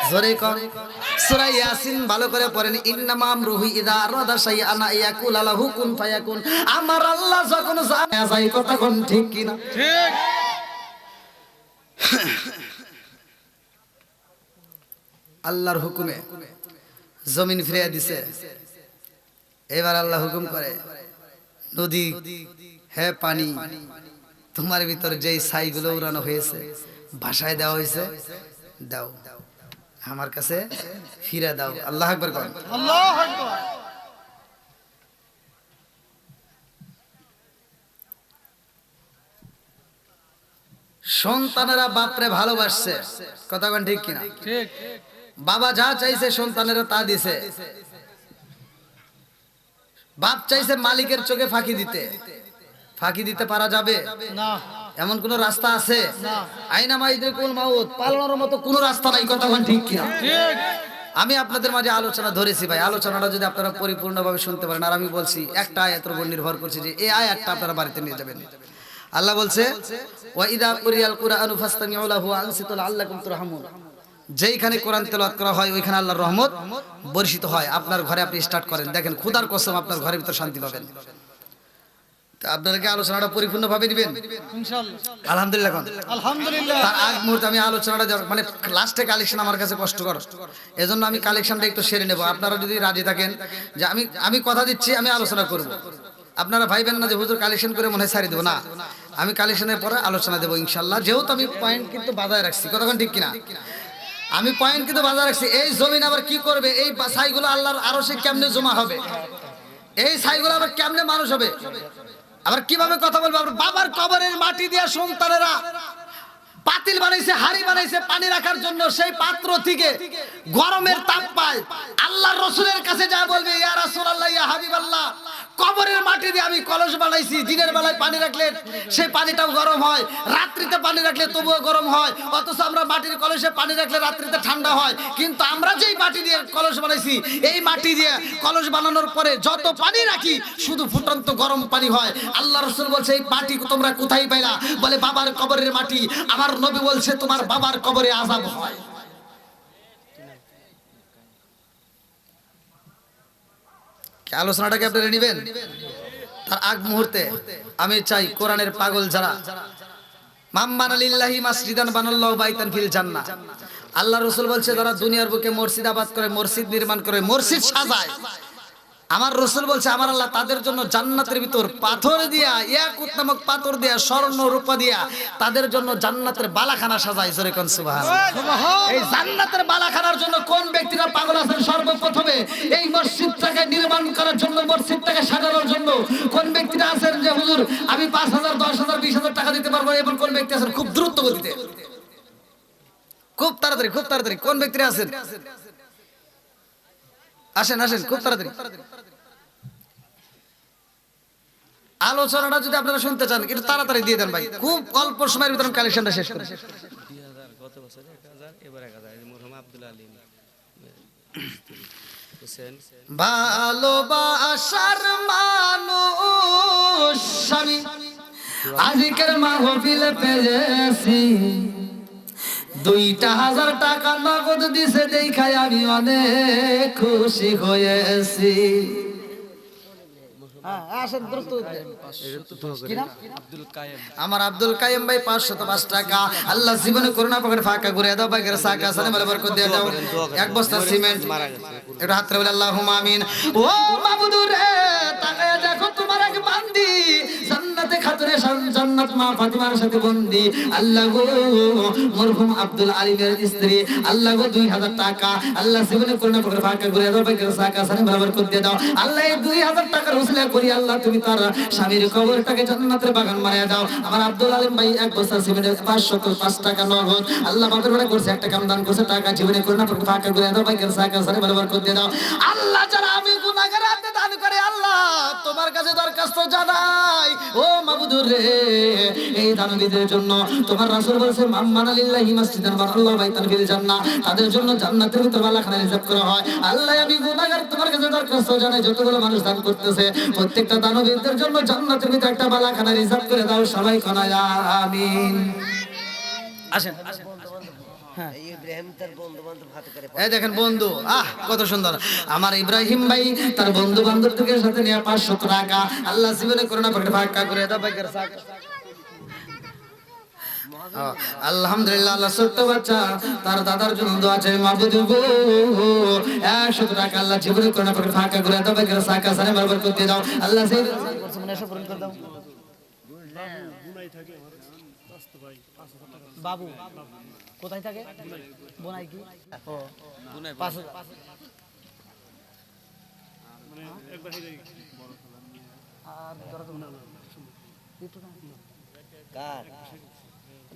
জোরে কোন সূরা ইয়াসিন ভালো করে পড়েন ইন্নামা আমরুহু ইযা আরাদা শাইআন ইয়াকুল লাহু কুন ফায়াকুন আমার আল্লাহ যখন যায় কথা কোন ঠিক কি না ঠিক আল্লাহর হুকুমে জমিন ফিরিয়ে দিছে এবার আল্লাহ হুকুম করে নদী হে পানি তোমার ভিতর যেই ছাইগুলো উড়ানো হয়েছে ভাষায় দেওয়া হয়েছে দাও আমার কাছে ফিরে দাও আল্লাহু আকবার কর আল্লাহু আকবার সন্তানেরা বাপরে ভালোবাসছে কথা কোন ঠিক কিনা ঠিক বাবা যা চাইছে সন্তানেরা তা দিছে বাপ চাইছে মালিকের চোখে ফাঁকি দিতে পারা যাবে না এমন কোন রাস্তা আছে না। আইনা মাইদুকুল মাউত পালানোর মতো কোন রাস্তা নাই কথা কোন ঠিক কিনা ঠিক আমি আপনাদের মাঝে আলোচনা ধরেছি ভাই আলোচনাটা যদি আপনারা পরিপূর্ণভাবে শুনতে পারেন আর আমি বলছি একটা আয়াতের উপর নির্ভর করছি যে এই আয়াতটা আপনারা বাড়িতে নিয়ে যাবেন আল্লাহ বলছে ওয়া ইদা কুরিয়াল কুরআনু ফাসতামিউ লাহু ওয়া আনসিতু লাআল্লাকুম তুরহামুন যেইখানে কোরআন তেলাওয়াত করা হয় ওইখানে আল্লাহর রহমত বর্ষিত হয় আপনার ঘরে আপনি স্টার্ট করেন দেখেন খোদার কসম আপনার ঘরের ভিতর শান্তি পাবেন তা আপনারা কি আলোচনাটা পরিপূর্ণভাবে নেবেন ইনশাআল্লাহ আলহামদুলিল্লাহ কোন আলহামদুলিল্লাহ তার আগ মুহূর্তে আমি আলোচনাটা মানে লাস্টে কালেকশন আমার কাছে কষ্টকর এজন্য আমি কালেকশনটা একটু সেরে নেব আপনারা যদি রাজি থাকেন যে আমি কথা দিচ্ছি আমি আলোচনা করব আপনারা ভাইবেন না যে হুজুর কালেকশন করে মনে হয় ছাড়ি দেবো না আমি কালেকশনের পরে আলোচনা দেবো ইনশাল্লাহ যেহেতু আমি পয়েন্ট কিন্তু বাজায় রাখছি কতক্ষণ ঠিক কিনা আমি পয়েন্ট কিন্তু বাজায় রাখছি এই জমিন আবার কি করবে এই ছাইগুলো আল্লাহর আরশে কেমনে জমা হবে এই ছাইগুলো আবার কেমনে মানুষ হবে আবার কিভাবে কথা বলবো আবার বাবার কবরের মাটি দিয়ে সন্তানেরা পাতিল বানাইছে হাড়ি বানাইছে পানি রাখার জন্য সেই পাত্র থেকে গরমের তাপ পায় আল্লাহর রাসূলের কাছে যা বলবে ইয়া রাসূলুল্লাহ ইয়া হাবিবাল্লাহ কবরের মাটি দিয়ে আমি কলস বানাইছি দিনের বেলায় পানি রাখলে সেই পানিটাও গরম হয় রাত্রিতে পানি রাখলে তবুও গরম হয় অথচ আমরা মাটির কলসে পানি রাখলে রাত্রিতে ঠান্ডা হয় কিন্তু আমরা যেই মাটি দিয়ে কলস বানাইছি এই মাটি দিয়ে কলস বানানোর পরে যত পানি রাখি শুধু ফুটন্ত গরম পানি হয় আল্লাহ রাসূল বলছে এই মাটি তোমরা কোথায় পাইলা বলে বাবার কবরের মাটি আমার নবী বলছে তোমার বাবার কবরে আযাব হয় কি আলোচনাটাকে আপনারা নেবেন তার আগ মুহূর্তে আমি চাই কোরআনের পাগল যারা মাম্মানা লিল্লাহি মাসজিদান বানাল্লাহু বাইতান ফিল জান্নাহ আল্লাহ রাসূল বলছে যারা দুনিয়ার বুকে মসজিদ আবাদ করে মসজিদ নির্মাণ করে মসজিদ সাজায় আমার রাসূল বলছে আমার আল্লাহ তাদের জন্য জান্নাতের ভিতর পাথর দিয়া ইয়াকুত নামক পাথর দিয়া স্বর্ণ রূপা দিয়া তাদের জন্য জান্নাতের বালাখানা সাজায় জোরে কোন সুবহানাল্লাহ এই জান্নাতের বালাখানার জন্য কোন ব্যক্তিরা পাগল আছেন সর্বপ্রথমে এই মসজিদটাকে নির্মাণ করার জন্য মসজিদটাকে সাজানোর জন্য কোন ব্যক্তিরা আছেন যে হুজুর আমি 5000 10000 20000 টাকা দিতে পারবো এমন কোন ব্যক্তি আছেন খুব দ্রুত গতিতে খুব তাড়াতাড়ি কোন ব্যক্তিরা আছেন আসেন খুব তাড়াতাড়ি আলোচনাটা যদি আপনারা শুনতে চান একটু তাড়াতাড়ি দিয়ে দেন ভাই খুব অল্প সময়ের ভিতরে কালেকশনটা শেষ করি 2000 গত বছর 1000 এবার 1000 মুরহাম আব্দুল আলী হোসেন ভালোবাসার মানুষ আমি আজকের মাহফিলে পেয়েছি 2,000 টাকা নগদ দিছে দেখাই আমি অনেক খুশি হয়েছি। হ্যাঁ আসেন দ্রুত কি নাম আমার আব্দুল কাইম ভাই 505 টাকা। আল্লাহ জীবনে করুণা পকেট ফাঁকা করে দাও, বাইকের সাকা সানে বলে বরকত দিয়ে দাও। 1 বস্তা সিমেন্ট এটা হাত বলে আল্লাহুম্মা আমিন। ও মাবুদ রে, তাকায়া দেখো তোমার এক বান্দি জান্নাতে খাতুনে জান্নাত মা ফাতিমার সাথে বন্দি। আল্লাহ গো, মরহুম আব্দুল আলিমের স্ত্রী, আল্লাহ গো 2,000 টাকা। আল্লাহ জীবনে করুণা পকেট ফাঁকা করে দাও, বাইকের সাকা সানে বলে বরকত দিয়ে দাও। আল্লাহ এই 2,000 টাকার উসিলা করি আল্লাহ তুমি তার স্বামীর কবরটাকে জান্নাতের বাগান বানিয়ে দাও। আমার আব্দুল আলিম ভাই 1 বস্তা সিমেন্টের 505 টাকা নগদ আল্লাহ বাবার বড় করছে, একটা কাম দান করছে, টাকা জীবনে করুণা ফাঁকা করে দাও, বাইকের সাকা সানে বলে বরকত দিয়ে দাও। আল্লাহ যারা আমি গুনাহগার হাতে দান করে আল্লাহ তোমার কাছে দরখাস্ত জানাই, ও মাবুদ রে, এই দানবীদের জন্য তোমার রাসূল বলেছে মাম্মানা লিল্লাহি মাসজিদান বানাল্লাহু বাইতান ফিল জান্নাহ, তাদের জন্য জান্নাতের ভিতর বালাখানা রিজার্ভ করা হয়। আল্লাহ আমি গুনাহগার তোমার কাছে দরখাস্ত জানাই, যতগুলো মানুষ দান করতেছে প্রত্যেকটা দানবীদের জন্য জান্নাতের ভিতর একটা বালাখানা রিজার্ভ করে দাও। সবাই কোনা আমিন। আসেন এই ইব্রাহিম তার বন্ধু বান্ধব হাতে করে এই দেখেন বন্ধু, কত সুন্দর আমার ইব্রাহিম ভাই তার বন্ধু বান্ধবদের সাথে নিয়ে 500 টাকা আল্লাহ জীবনে করুণা পকেট ফাঁকা করে দাও, বাইকের সাকা। আলহামদুলিল্লাহ, আল্লাহ ছোট্ট বাচ্চা তার দাদার জন্য দোয়া চাই, মাবুদ গো 100 টাকা আল্লাহ জীবনে করুণা পকেট ফাঁকা করে দাও, বাইকের সাকা সানে বরকত করতে দাও। আল্লাহ সেই নেশা পূরণ করে দাও। বাবু কোথায় থাকে? বোনাই কি? ও বুনাই 5,000 আর ধরো তো না একটু না কার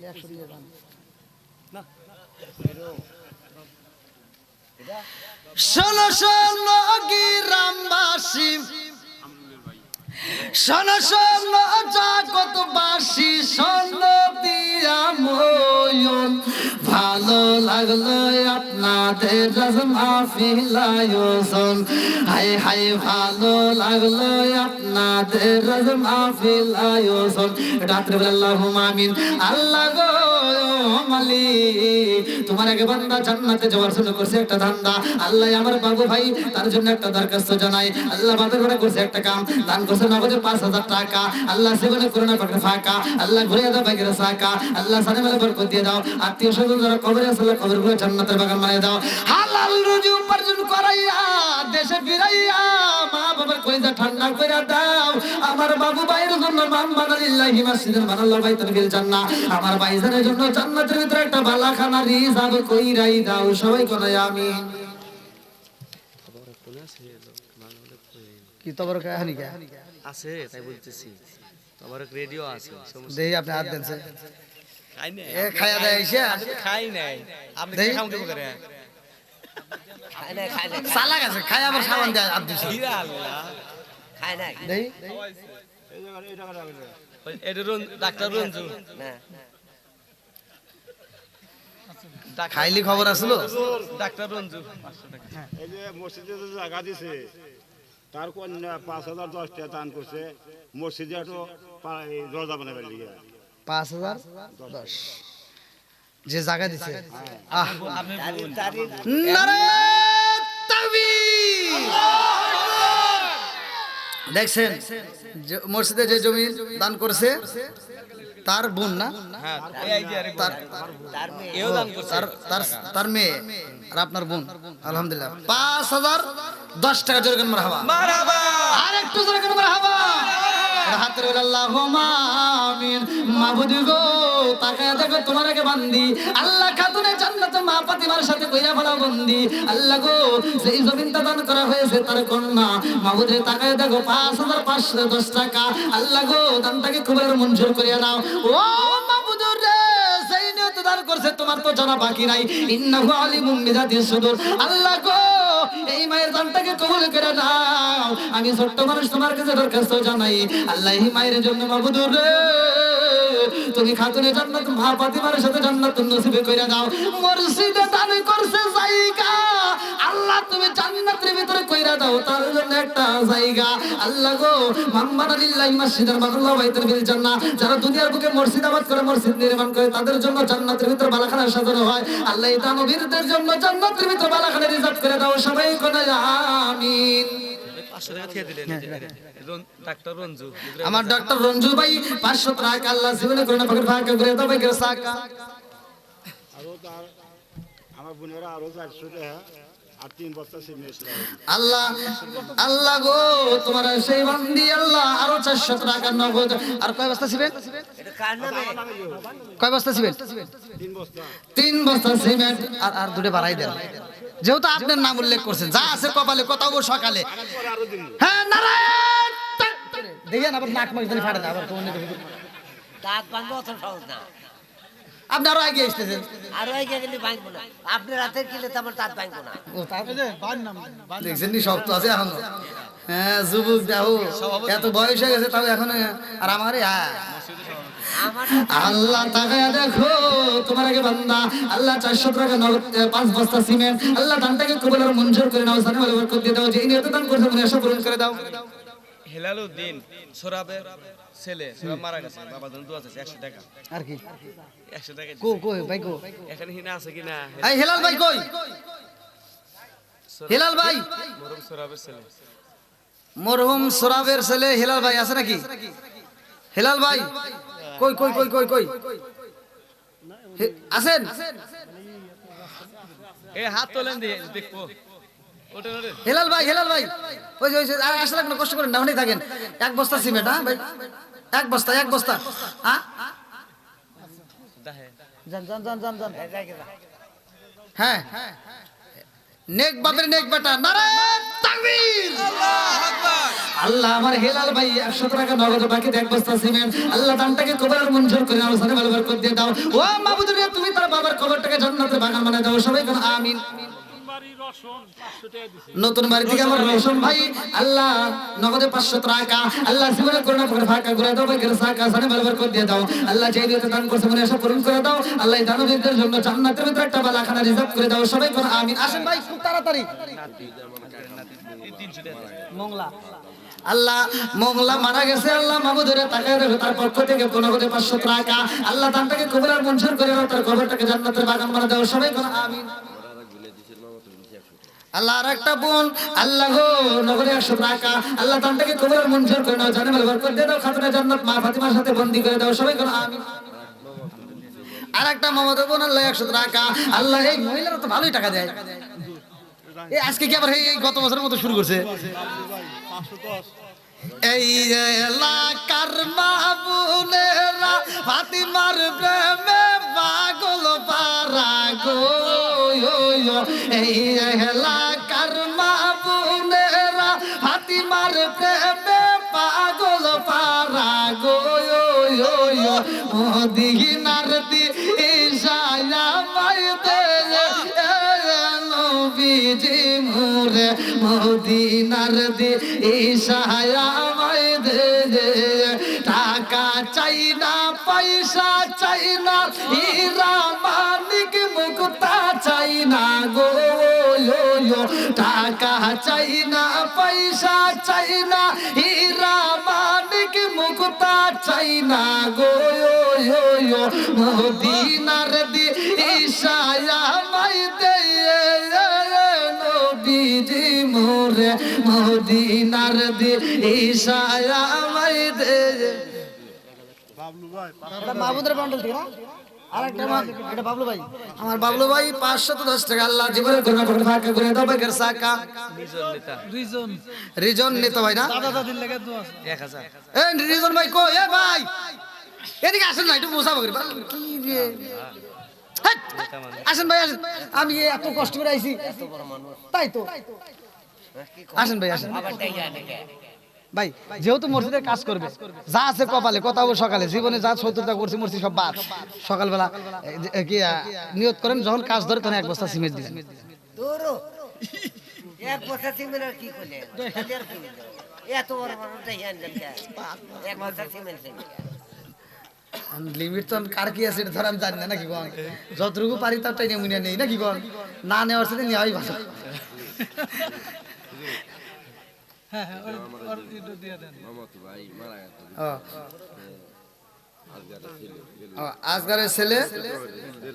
100 দিয়ে দাম না শোনো শোনো গ্রামবাসী, শোনো শোনো জগৎবাসী, শোনো দিয়া ময়ন, ভালো লাগলো আপনাদের মাহফিল আয়োজন, হাই হাই ভালো লাগলো আপনাদের মাহফিল আয়োজন। রাত্রেবেলা আল্লাহুম্মা আমিন। আল্লাহ গো মালিক, তোমার আগে বান্দা জান্নাতে যাওয়ার জন্য করছে একটা ধান্দা, আল্লাহ আমার বাবু ভাই তার জন্য একটা দরখাস্ত জানাই। আল্লাহ বাবার ঘরে করছে একটা কাম, দান করছে নগদে 5,000 টাকা। আল্লাহ জীবনে করোনা পাকে ফাঁকা, আল্লাহ ঘুরে দাও বাইকের সাকা, আল্লাহ সানে মেলে বরকত দিয়ে দাও। আত্মীয় স্বজন যারা কবরে আছে আল্লাহ কবরগুলো জান্নাতের বাগান বানিয়ে দাও। হালাল রুজি উপার্জন করাইয়া দেশে ফিরাইয়া মা বাবার কলিজা ঠান্ডা করে দাও। আমার বাবু ভাইয়ের জন্য মাম্মানা লিল্লাহি মাসজিদান বানাল্লাহু বাইতান ফিল জান্নাহ, আমার ভাইজানের জন্য জান্নাতের ভিতরে একটা বালাখানা রিজার্ভ কইরাই দাও। সবাই কোনা আমিন। কি তবর কাহিনী কে আছে তাই বলতেছি, তোমার রেডিও আছে, দেই আপনি হাত দেন স্যার খাই নাই এ খায়া দেয় এসে খাই নাই আপনি দেই। কি খাম দেব করে খায় না খায় না সালা গেছে খায় আবার সাবান দেয় আব্দুল হিরা আল্লাহ খায় না দেই এটা ডাক্তার রঞ্জু না খাইলি খবর আসলো। ডাক্তার রঞ্জু 500 টাকা। এই যে মসজিদে যে জায়গা দিছে তার কন্যা 5,010 টাকা দান করছে মসজিদে একটু দরজা বানাবার লিগে 5,010 যে জায়গা দিছে তারিফ তারিফ নারে তাকবীর। দেখছেন মসজিদে যে জমি দান করছে তার বোন না, হ্যাঁ এই যে আরে তার তার মেয়ে এও দান করছে তার তার তার মেয়ে আর আপনার বোন। আলহামদুলিল্লাহ 5,010 টাকা জোরে করে মারহাবা, মারহাবা। আর একটু জোরে করে মারহাবা। হাতের বলে আল্লাহুম্মা আমিন। মাবুদ গো তাকায়া দেখো তোমার আগে বান্দি, আল্লাহ খাতুনে জান্নাতে মা ফাতিমার সাথে কইরা ফেলা বন্দি। আল্লাহ গো সেই জমিনটা দান করা হয়েছে তার কন্যা, মাবুদ রে তাকায়া দেখো 5,510 টাকা। আল্লাহ গো দানটাকে কবুল মঞ্জুর করিয়া নাও। ও মাবুদ রে সেই নিয়ত দান করছে তোমার তো জানা বাকি নাই, ইন্নাহু আলিমুম বিযাতিস সুদূর। আল্লাহ গো এই মায়ের দানটাকে কবুল করে নাও। আমি ছোট্ট মানুষ তোমার কাছে দরখাস্ত জানাই, আল্লাহ এই মায়ের জন্য মাবুদ রে তুমি খাতুনে জান্নাত মা ফাতিমার সাথে জান্নাত নসিব কইরা দাও। মসজিদে দান করছে জায়গা, আল্লাহ আল্লাহ তুমি জান্নাতের ভিতরে কইরা দাও তার জন্য একটা জায়গা। আল্লাহ গো মাম্মানা লিল্লাহি মাসজিদান বানাল্লাহু বাইতুল ফিল জান্নাহ, যারা দুনিয়ার বুকে মসজিদ আবাদ করে মসজিদ নির্মাণ করে তাদের জন্য জান্নাতের ভিতরে বালাখানা সাজানো হয়। আল্লাহ এই দানবীরদের জন্য জান্নাতের ভিতরে বালাখানা রিজার্ভ করে দাও, সবাই কোনা আমিন। 500 টাকা দিয়ে দিলেন ডাক্তার রঞ্জু। আমার ডক্টর রঞ্জু ভাই 500 টাকা আল্লাহ জীবনে করোনা পাকের ভাগ্য করে দাও ভাই সাকা। আরো তার আমার বোনেরা আরো 400 টাকা আর 3 বস্তা সিমেন্ট। আল্লাহ আল্লাহ গো তোমার সেই বান্দি আল্লাহ আরো 400 টাকা নগদ। আর কয় বস্তা সিমেন্ট? এটা কার নামে? কয় বস্তা সিমেন্ট? 3 বস্তা। 3 বস্তা সিমেন্ট। আর দুটো বাড়াই দেন, যেহেতু আপনার নাম উল্লেখ করছেন। যা আছে কপালে কথাও সকালে। আরো দিন। হ্যাঁ নারায়ণ দেখেন আবার নাক মাছ দিলে ফাটে না আবার কোন দাঁত ভাঙবো অত সহজ না। আপনি আরো আগে এসেছেন। আরো এগিয়ে গেলে ভাঙবো না। আপনার হাতের কিলে তো আমার দাঁত ভাঙবো না। ও তার দেখছেন নি সব তো আছে এখন। হ্যাঁ যুবক দেখো এত বয়স হয়ে গেছে তাও এখন। আর আমারে আল্লাহ তাকায়া দেখো তোমার আগে বান্দা আল্লাহ 400 টাকা নগদ 5 বস্তা সিমেন্ট আল্লাহ দানটাকে কবুল আর মঞ্জুর করে নাও, সানে বরকত দিয়ে দাও। যে নিয়ত দান করতে মনে আশা পূরণ করে দাও। হেলালউদ্দিন সোরাবের ছেলে সোরাব মারা গেছে, বাবার জন্য দোয়া চাইছে 100 টাকা। আর কি 100 টাকা কই ভাই কো এখানে হিনা আছে কিনা? এই হেলাল ভাই কই? হেলাল ভাই মরম সোরাবের ছেলে। মরহুম সোরাবের ছেলে হেলাল ভাই আছে নাকি? হেলাল ভাই কই কই কই কই কই আছেন? এই হাত তোলেন দিয়ে দেখবো। ওটা ওটা হেলাল ভাই ওই যে আর আসলে কোনো কষ্ট করেন না, ওখানেই থাকেন। 1 বস্তা সিমেন্ট। হ্যাঁ ভাই 1 বস্তা হ্যাঁ দাহে যান যান যান যান যান। হ্যাঁ নেক বাপের নেক বেটা নারায়ণ তাকবীর। আল্লাহু আকবার। আল্লাহ আমার হেলাল ভাই 100 টাকা নগদ বাকি 1 বস্তা সিমেন্ট আল্লাহ দানটাকে কবুল আর মঞ্জুর করে নাও, সানে বরকত দিয়ে দাও। ও মাবুদ রে তুমি তার বাবার কবরটাকে জান্নাতের বাগান বানায় দাও, সবাই কোন আমিন। নতুন বাড়ি থেকে আমার রোশন ভাই আল্লাহ নগদে 500 টাকা আল্লাহ জীবনে করোনা পাকের ভাগ্য করে দাও ভাই সাকা, সানে বরকত দিয়ে দাও। আল্লাহ যে নিয়তে দান করছে মনে আশা পূরণ করে দাও। আল্লাহ এই দানবীরদের জন্য জান্নাতের ভিতরে একটা বালাখানা রিজার্ভ করে দাও, সবাই কোন আমিন। আসেন ভাই খুব তাড়াতাড়ি। মংলা আল্লাহ মোংলা মারা গেছে আল্লাহ মাবুদরে তাকায় দেখো তার পক্ষ থেকে কোন কোন 500 টাকা আল্লাহ দানটাকে কবুল আর মঞ্জুর করে নাও, তার কবরটাকে জান্নাতের বাগান বানায় দাও, সবাই কোন আমিন। আল্লাহ আর একটা বোন আল্লাহ গো নগরে 100 টাকা আল্লাহ দানটাকে কবুল আর মঞ্জুর করে নাও, জানে বরকত দিয়ে দাও। খাতুনে জান্নাত মা ফাতিমার সাথে বন্দি করে দাও, সবাই কোন আমিন। আর একটা মামাতো বোন আল্লাহ 100 টাকা আল্লাহ এই মহিলারা তো ভালোই টাকা দেয়। এই আজকে কি আবার এই গত বছরের মতো শুরু করছে? এই এলাকার মাহবুবেরা ফাতিমার প্রেমে পাগল পারা গো। এই এলাকার মাহবুবেরা ফাতিমার প্রেমে পাগল পারা গো। মদিনার দি ইশায়া মাইতে নবীজি মোরে মদিনার দি ইশায়া মাইতে। টাকা চাই না পয়সা চাই না হীরা মানিক মুক্তা চাই না গো। টাকা চাই না পয়সা চাই না হীরা মানিক মুক্তা চাই না গো। মদিনার দি ইশায়া মাইতে নবীজি মোরে মদিনার দি ইশায়া মাইতে। এটা মাহবুদের বান্ডল থেকে না? আর একটা এটা বাবলু ভাই। আমার বাবলু ভাই 510 টাকা আল্লাহ জীবনের করোনা পাকের ভাগ্য করে দাও ভাই সাকা। নিজন নেতা রিজন নেতা ভাই না দাদা দাদির লেগে দোয়া 1000। এই রিজন ভাই কই? এ ভাই এদিকে আসেন না একটু মোসাফা করি। কি রে হেট, আসেন ভাই আসেন। আমি এত কষ্ট করে আইছি তাই তো। আসেন ভাই আসেন আবার টাইয়া নাকি? ভাই যেহেতু মসজিদের কাজ করবে যা আছে কপালে কথা বল সকালে জীবনে যা শত্রুতা করছি মরছি সব বাদ। সকালবেলা কি নিয়ত করেন যখন কাজ ধরে তখন 1 বস্তা সিমেন্ট দিবেন। দূরও 1 বছর সিমেন্ট আর কি করলে? খালি আর কি হইলো? এত বড় বড় টাইয়া আনলেন কে? 1 বছর সিমেন্ট লিমিট তো কার কি আছে এটা ধর আমি জানি না নাকি কোন যতটুকু পারি তার টাইনে মুনিয়া নেই নাকি কোন না নেওয়ার সাথে নেওয়াই ভালো। হ্যাঁ হ্যাঁ ওর একটু দিয়ে দেন। ও ও, আজগারের ছেলে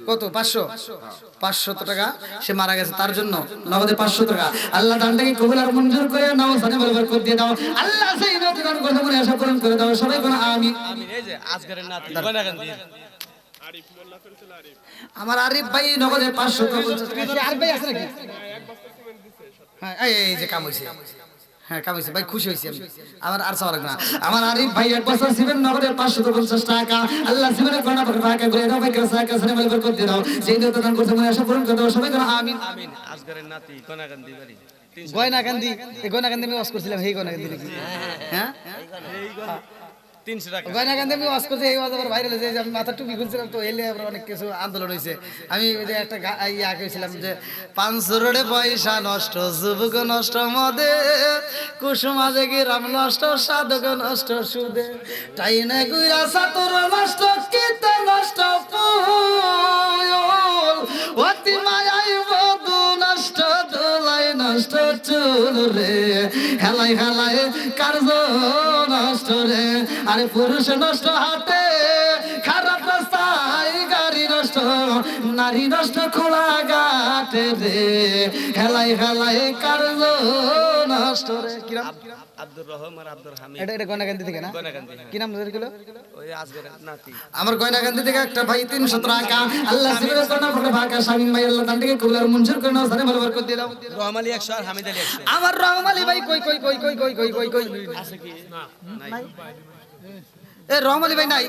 কত 500 টাকা সে মারা গেছে, তার জন্য নগদে 500 টাকা। আল্লাহ দানটাকে কবুল আর মঞ্জুর করে নাও, সানে বরকত করে দিয়ে দাও। আল্লাহ সেই নদী দান করে মনে আশা পূরণ করে দাও। সবাই বলো আমিন। আমি এই যে আজকের নাতি গয়নাকান্দি আমার আরিফ ভাই নগদে 500 টাকা বলছে। আর ভাই আছে নাকি? হ্যাঁ এই যে কাম হইছে, হ্যাঁ কাম হইছে ভাই, খুশি হইছি আমি। আমার আর চাওয়া লাগবে না। আমার আরিফ ভাই এক বছর সিমেন্ট নগদে 550 টাকা। আল্লাহ সিমেন্টের গয়না টাকা করে দাও, ভাই কাছে সানে বরকত দিয়ে দাও। সেই নদী দান করতে মনে আশা পূরণ করে দাও। সবাই বলো আমিন। আমিন। আজকের নাতি গয়নাকান্দি বাড়ি 300 গয়নাকান্দি, এই গয়নাকান্দি আমি ওয়াজ করছিলাম, এই গয়নাকান্দি নাকি? হ্যাঁ 300 টাকা গয়নাকান্দি আমি ওয়াজ করছি, এই ওয়াজ আবার ভাইরাল হয়েছে। আমি মাথা টুপি খুলছিলাম তো এলে আবার অনেক কিছু আন্দোলন হয়েছে। আমি ওই যে একটা ইয়া করেছিলাম যে 500 রোডে পয়সা নষ্ট, যুবক নষ্ট মদে, কুসুমাজে গিরাম নষ্ট, সাধক নষ্ট সুদে, টাইনে গুইরা সাতর নষ্ট, কিতে নষ্ট পুয়ল, অতি মায়াই বধু নষ্ট, দোলাই নষ্ট চুল রে, হেলাই হেলাই কার্য নষ্ট রে, আরে পুরুষ নষ্ট হাতে, খারাপ রাস্তায় গাড়ি নষ্ট, নারী নষ্ট খোলা ঘাটে রে, হেলাই হেলাই কার্য নষ্ট রে। কিরাম আব্দুর রহমান আর আব্দুর হামিদ এটা গয়নাকান্দি থেকে না? গয়নাকান্দি কি নাম ধরে গেল? ওই আজকের নাতি আমার গয়নাকান্দি থেকে একটা ভাই 300 টাকা। আল্লাহ সিবিরের গয়না পড়ে ভাকা শামিম ভাই আল্লাহ দান থেকে কবুল আর মঞ্জুর করে নাও, সানে বরকত দিয়ে দাও। রহমান আলী 100 আর হামিদ আলী 100 আমার রহমালি ভাই কই কই কই কই কই কই কই কই আছে কি নাই এ রহমালি ভাই নাই,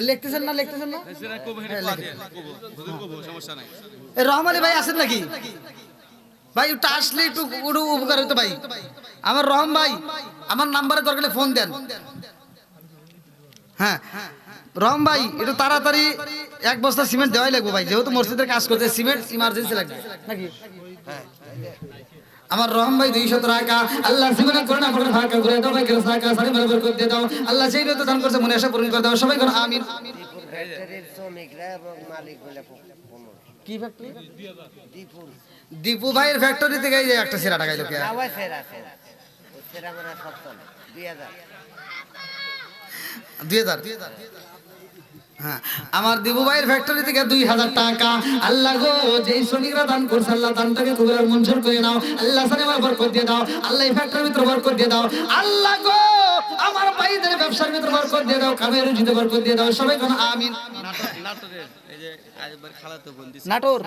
লিখতেছেন না লিখতেছেন না? সেটা কবু হেডে পা দিয়ে কবু হুজুর কবু সমস্যা নাই এ রহমালি ভাই আছেন নাকি ভাই? একটু আসলে একটু উপকার হতো ভাই। আমার রহম ভাই, আমার নাম্বারে দরকার ফোন দেন। হ্যাঁ রহম ভাই, একটু তাড়াতাড়ি 1 বস্তা সিমেন্ট দেওয়াই লাগবে ভাই, যেহেতু মসজিদের কাজ করতে সিমেন্ট ইমার্জেন্সি লাগবে নাকি? আমার রহম ভাই 200 টাকা। আল্লাহ জীবনে করোনা পড়ে ভাকা করে দাও, ভাই সাকা সারি বরকত দিয়ে দাও। আল্লাহ সেই নিয়ত দান করছে মনে আশা পূরণ করে দাও। সবাই করো আমিন। ফ্যাক্টরির শ্রমিকরা এবং মালিক বলে 15 কি ফ্যাক্টরি? দীপুর দীপু ভাইয়ের ফ্যাক্টরি থেকে এই যে একটা সিরা টাকাই লোকে আবার সেরা আছে, ওই সেরা মানে 2000 2000। হ্যাঁ আমার দিবু ভাইয়ের ফ্যাক্টরি থেকে 2000 টাকা। আল্লাহ গো যেই শ্রমিকরা দান করছে আল্লাহ দানটাকে কবুল আর মঞ্জুর করে নাও। আল্লাহ সানে বরকত দিয়ে দাও। আল্লাহ এই ফ্যাক্টরির ভিতর বরকত দিয়ে দাও। আল্লাহ গো আমার ভাইদের ব্যবসার ভিতর বরকত দিয়ে দাও, কামের রুজিতে বরকত দিয়ে দাও। সবাই কোন আমিন। নাটোরের এই যে একবার খালাতো বোন দিছে নাটোর?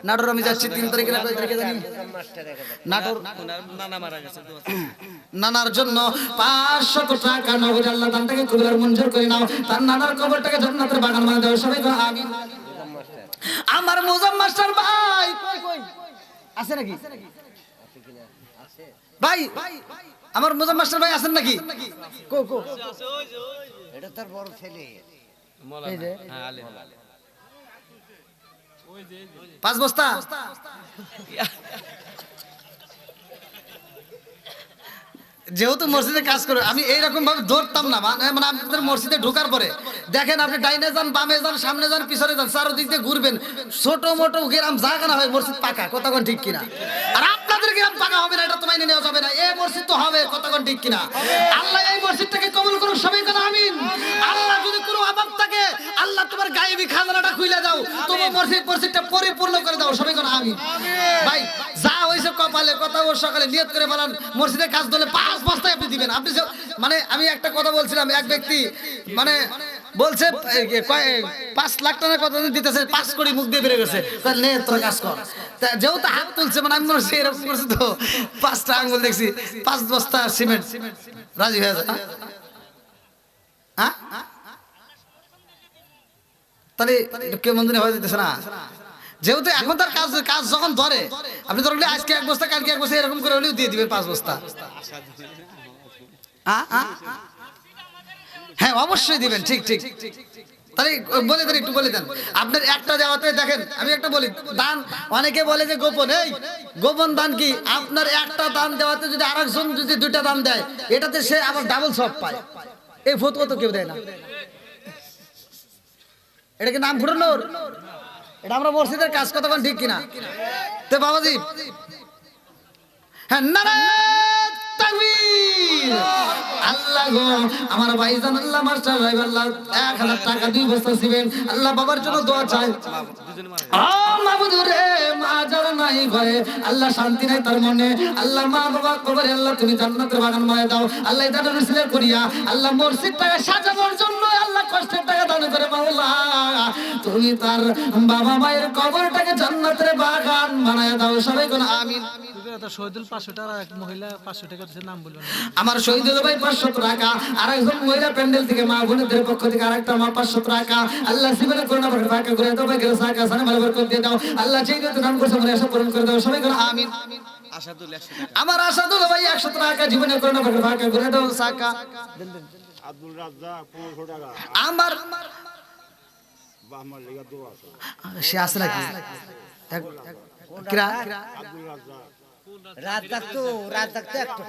নাটোর আমি যাচ্ছি 3 তারিখে না কয় তারিখে জানি। মাস্টার এখানে নাটোর ওনার নানা মারা গেছে তো নানার জন্য 500 টাকা নগদ আল্লাহ দানটাকে কবুল আর মঞ্জুর করে নাও। তার নানার কবরটাকে জান্নাতের বাগান বানিয়ে দাও। সবাই কোন আমিন। মাস্টার আমার মোজাম মাস্টার ভাই আছে নাকি? আছে ভাই আমার মোজাম মাস্টার ভাই আছেন নাকি? কো কো এটা তার বড় ছেলে এই যে হ্যাঁ আলে 5 বস্তা যেহেতু মসজিদে কাজ করে আমি এইরকম ভাবে ধরতাম না, মানে আপনাদের মসজিদে ঢোকার পরে দেখেন আপনি ডাইনে যান, বামে যান, সামনে যান, পিছনে যান, চারদিক দিয়ে ঘুরবেন, ছোট মোটো গ্রাম জায়গা না হয় মসজিদ পাকা, কতক্ষণ ঠিক কিনা? আর আপনাদের গ্রাম পাকা হবে না, এটা তো মাইনে নেওয়া যাবে না। এই মসজিদ তো হবে, কতক্ষণ ঠিক কিনা? আল্লাহ এই মসজিদটাকে কবুল করুন। সবাই কেন আমিন। আল্লাহ যদি কোনো অভাব থাকে আল্লাহ তোমার গায়েবী খাজানাটা খুলে দাও, তোমার মসজিদটা পরিপূর্ণ করে দাও। সবাই কেন আমিন। ভাই যা হয়েছে কপালে, কথা ওর সকালে নিয়ত করে বলেন মসজিদে কাজ দিলে 5 বস্তায় আপনি দিবেন। আপনি মানে আমি একটা কথা বলছিলাম, এক ব্যক্তি মানে বলছে 5 লাখ টাকা কত দিতেছে, 5 কোটি মুখ দিয়ে বেড়ে গেছে, তাহলে নে তোর কাজ কর। যেহেতু হাত তুলছে মানে আমি মনে হচ্ছে এরকম করছি তো 5টা আঙ্গুল দেখছি, 5 বস্তা সিমেন্ট রাজি হয়ে যায়। হ্যাঁ তাহলে কেউ মন্দিরে হয়ে যেতেছে না। যেহেতু এখন তার কাজ যখন ধরে আপনি ধরলে আজকে 1 বস্তা কালকে 1 বস্তা এরকম করে হলেও দিয়ে দিবেন 5 বস্তা। হ্যাঁ অবশ্যই দিবেন, ঠিক ঠিক। তাহলে বলে দেন, একটু বলে দেন। আপনার একটা দেওয়াতে দেখেন আমি একটা বলি, দান অনেকে বলে যে গোপন, এই গোপন দান কি? আপনার একটা দান দেওয়াতে যদি আরেকজন যদি 2টা দান দেয় এটাতে সে আবার ডাবল সব পায়। এই ফতোয়া তো কেউ দেয় না। এটা কি নাম ফুটানোর? এটা আমরা মসজিদের কাজ কতক্ষণ ঠিক কিনা তো বাবাজি হ্যাঁ নারায়ণ তাকবীর আল্লাহ গো আমার ভাইজান আল্লাহ মাস্টার ভাই আল্লাহ 1000 টাকা 2 বস্তা দিবেন আল্লাহ বাবার জন্য দোয়া চাই ও মাবুদ রে মা যার নাই ঘরে আল্লাহ শান্তি নাই তার মনে আল্লাহ মা বাবা কবরে আল্লাহ তুমি জান্নাতের বাগান বানায় দাও আল্লাহ এটা রুসিলা করিয়া আল্লাহ মসজিদটাকে সাজানোর জন্য আল্লাহ কষ্টের টাকা দান করে মাওলা তুমি তার বাবা মায়ের কবরটাকে জান্নাতের বাগান বানায় দাও সবাই কোন আমিন শহীদুল 500 টাকা এক মহিলা 500 টাকা দিয়েছে নাম বললেন আমার শহীদুল ভাই 500 টাকা আর একজন মহিলা প্যান্ডেল থেকে মা বোনদের পক্ষ থেকে আরেকটা মা 500 টাকা আল্লাহ জীবনে করোনা বড় টাকা করে দাও ভাই সাকা সানে ভালো করে দিয়ে দাও আল্লাহ যেই তো নাম করছে মনে আশা পূরণ করে দাও সবাই কোন আমিন আশাদুল 100 টাকা আমার আশাদুল ভাই 100 টাকা জীবনে করোনা বড় টাকা করে দাও সাকা আব্দুল রাজ্জাক 500 টাকা আমার আমার লেগে দোয়া আছে সে আছে নাকি কিরা আব্দুল রাজ্জাক রাত থাকতো একটা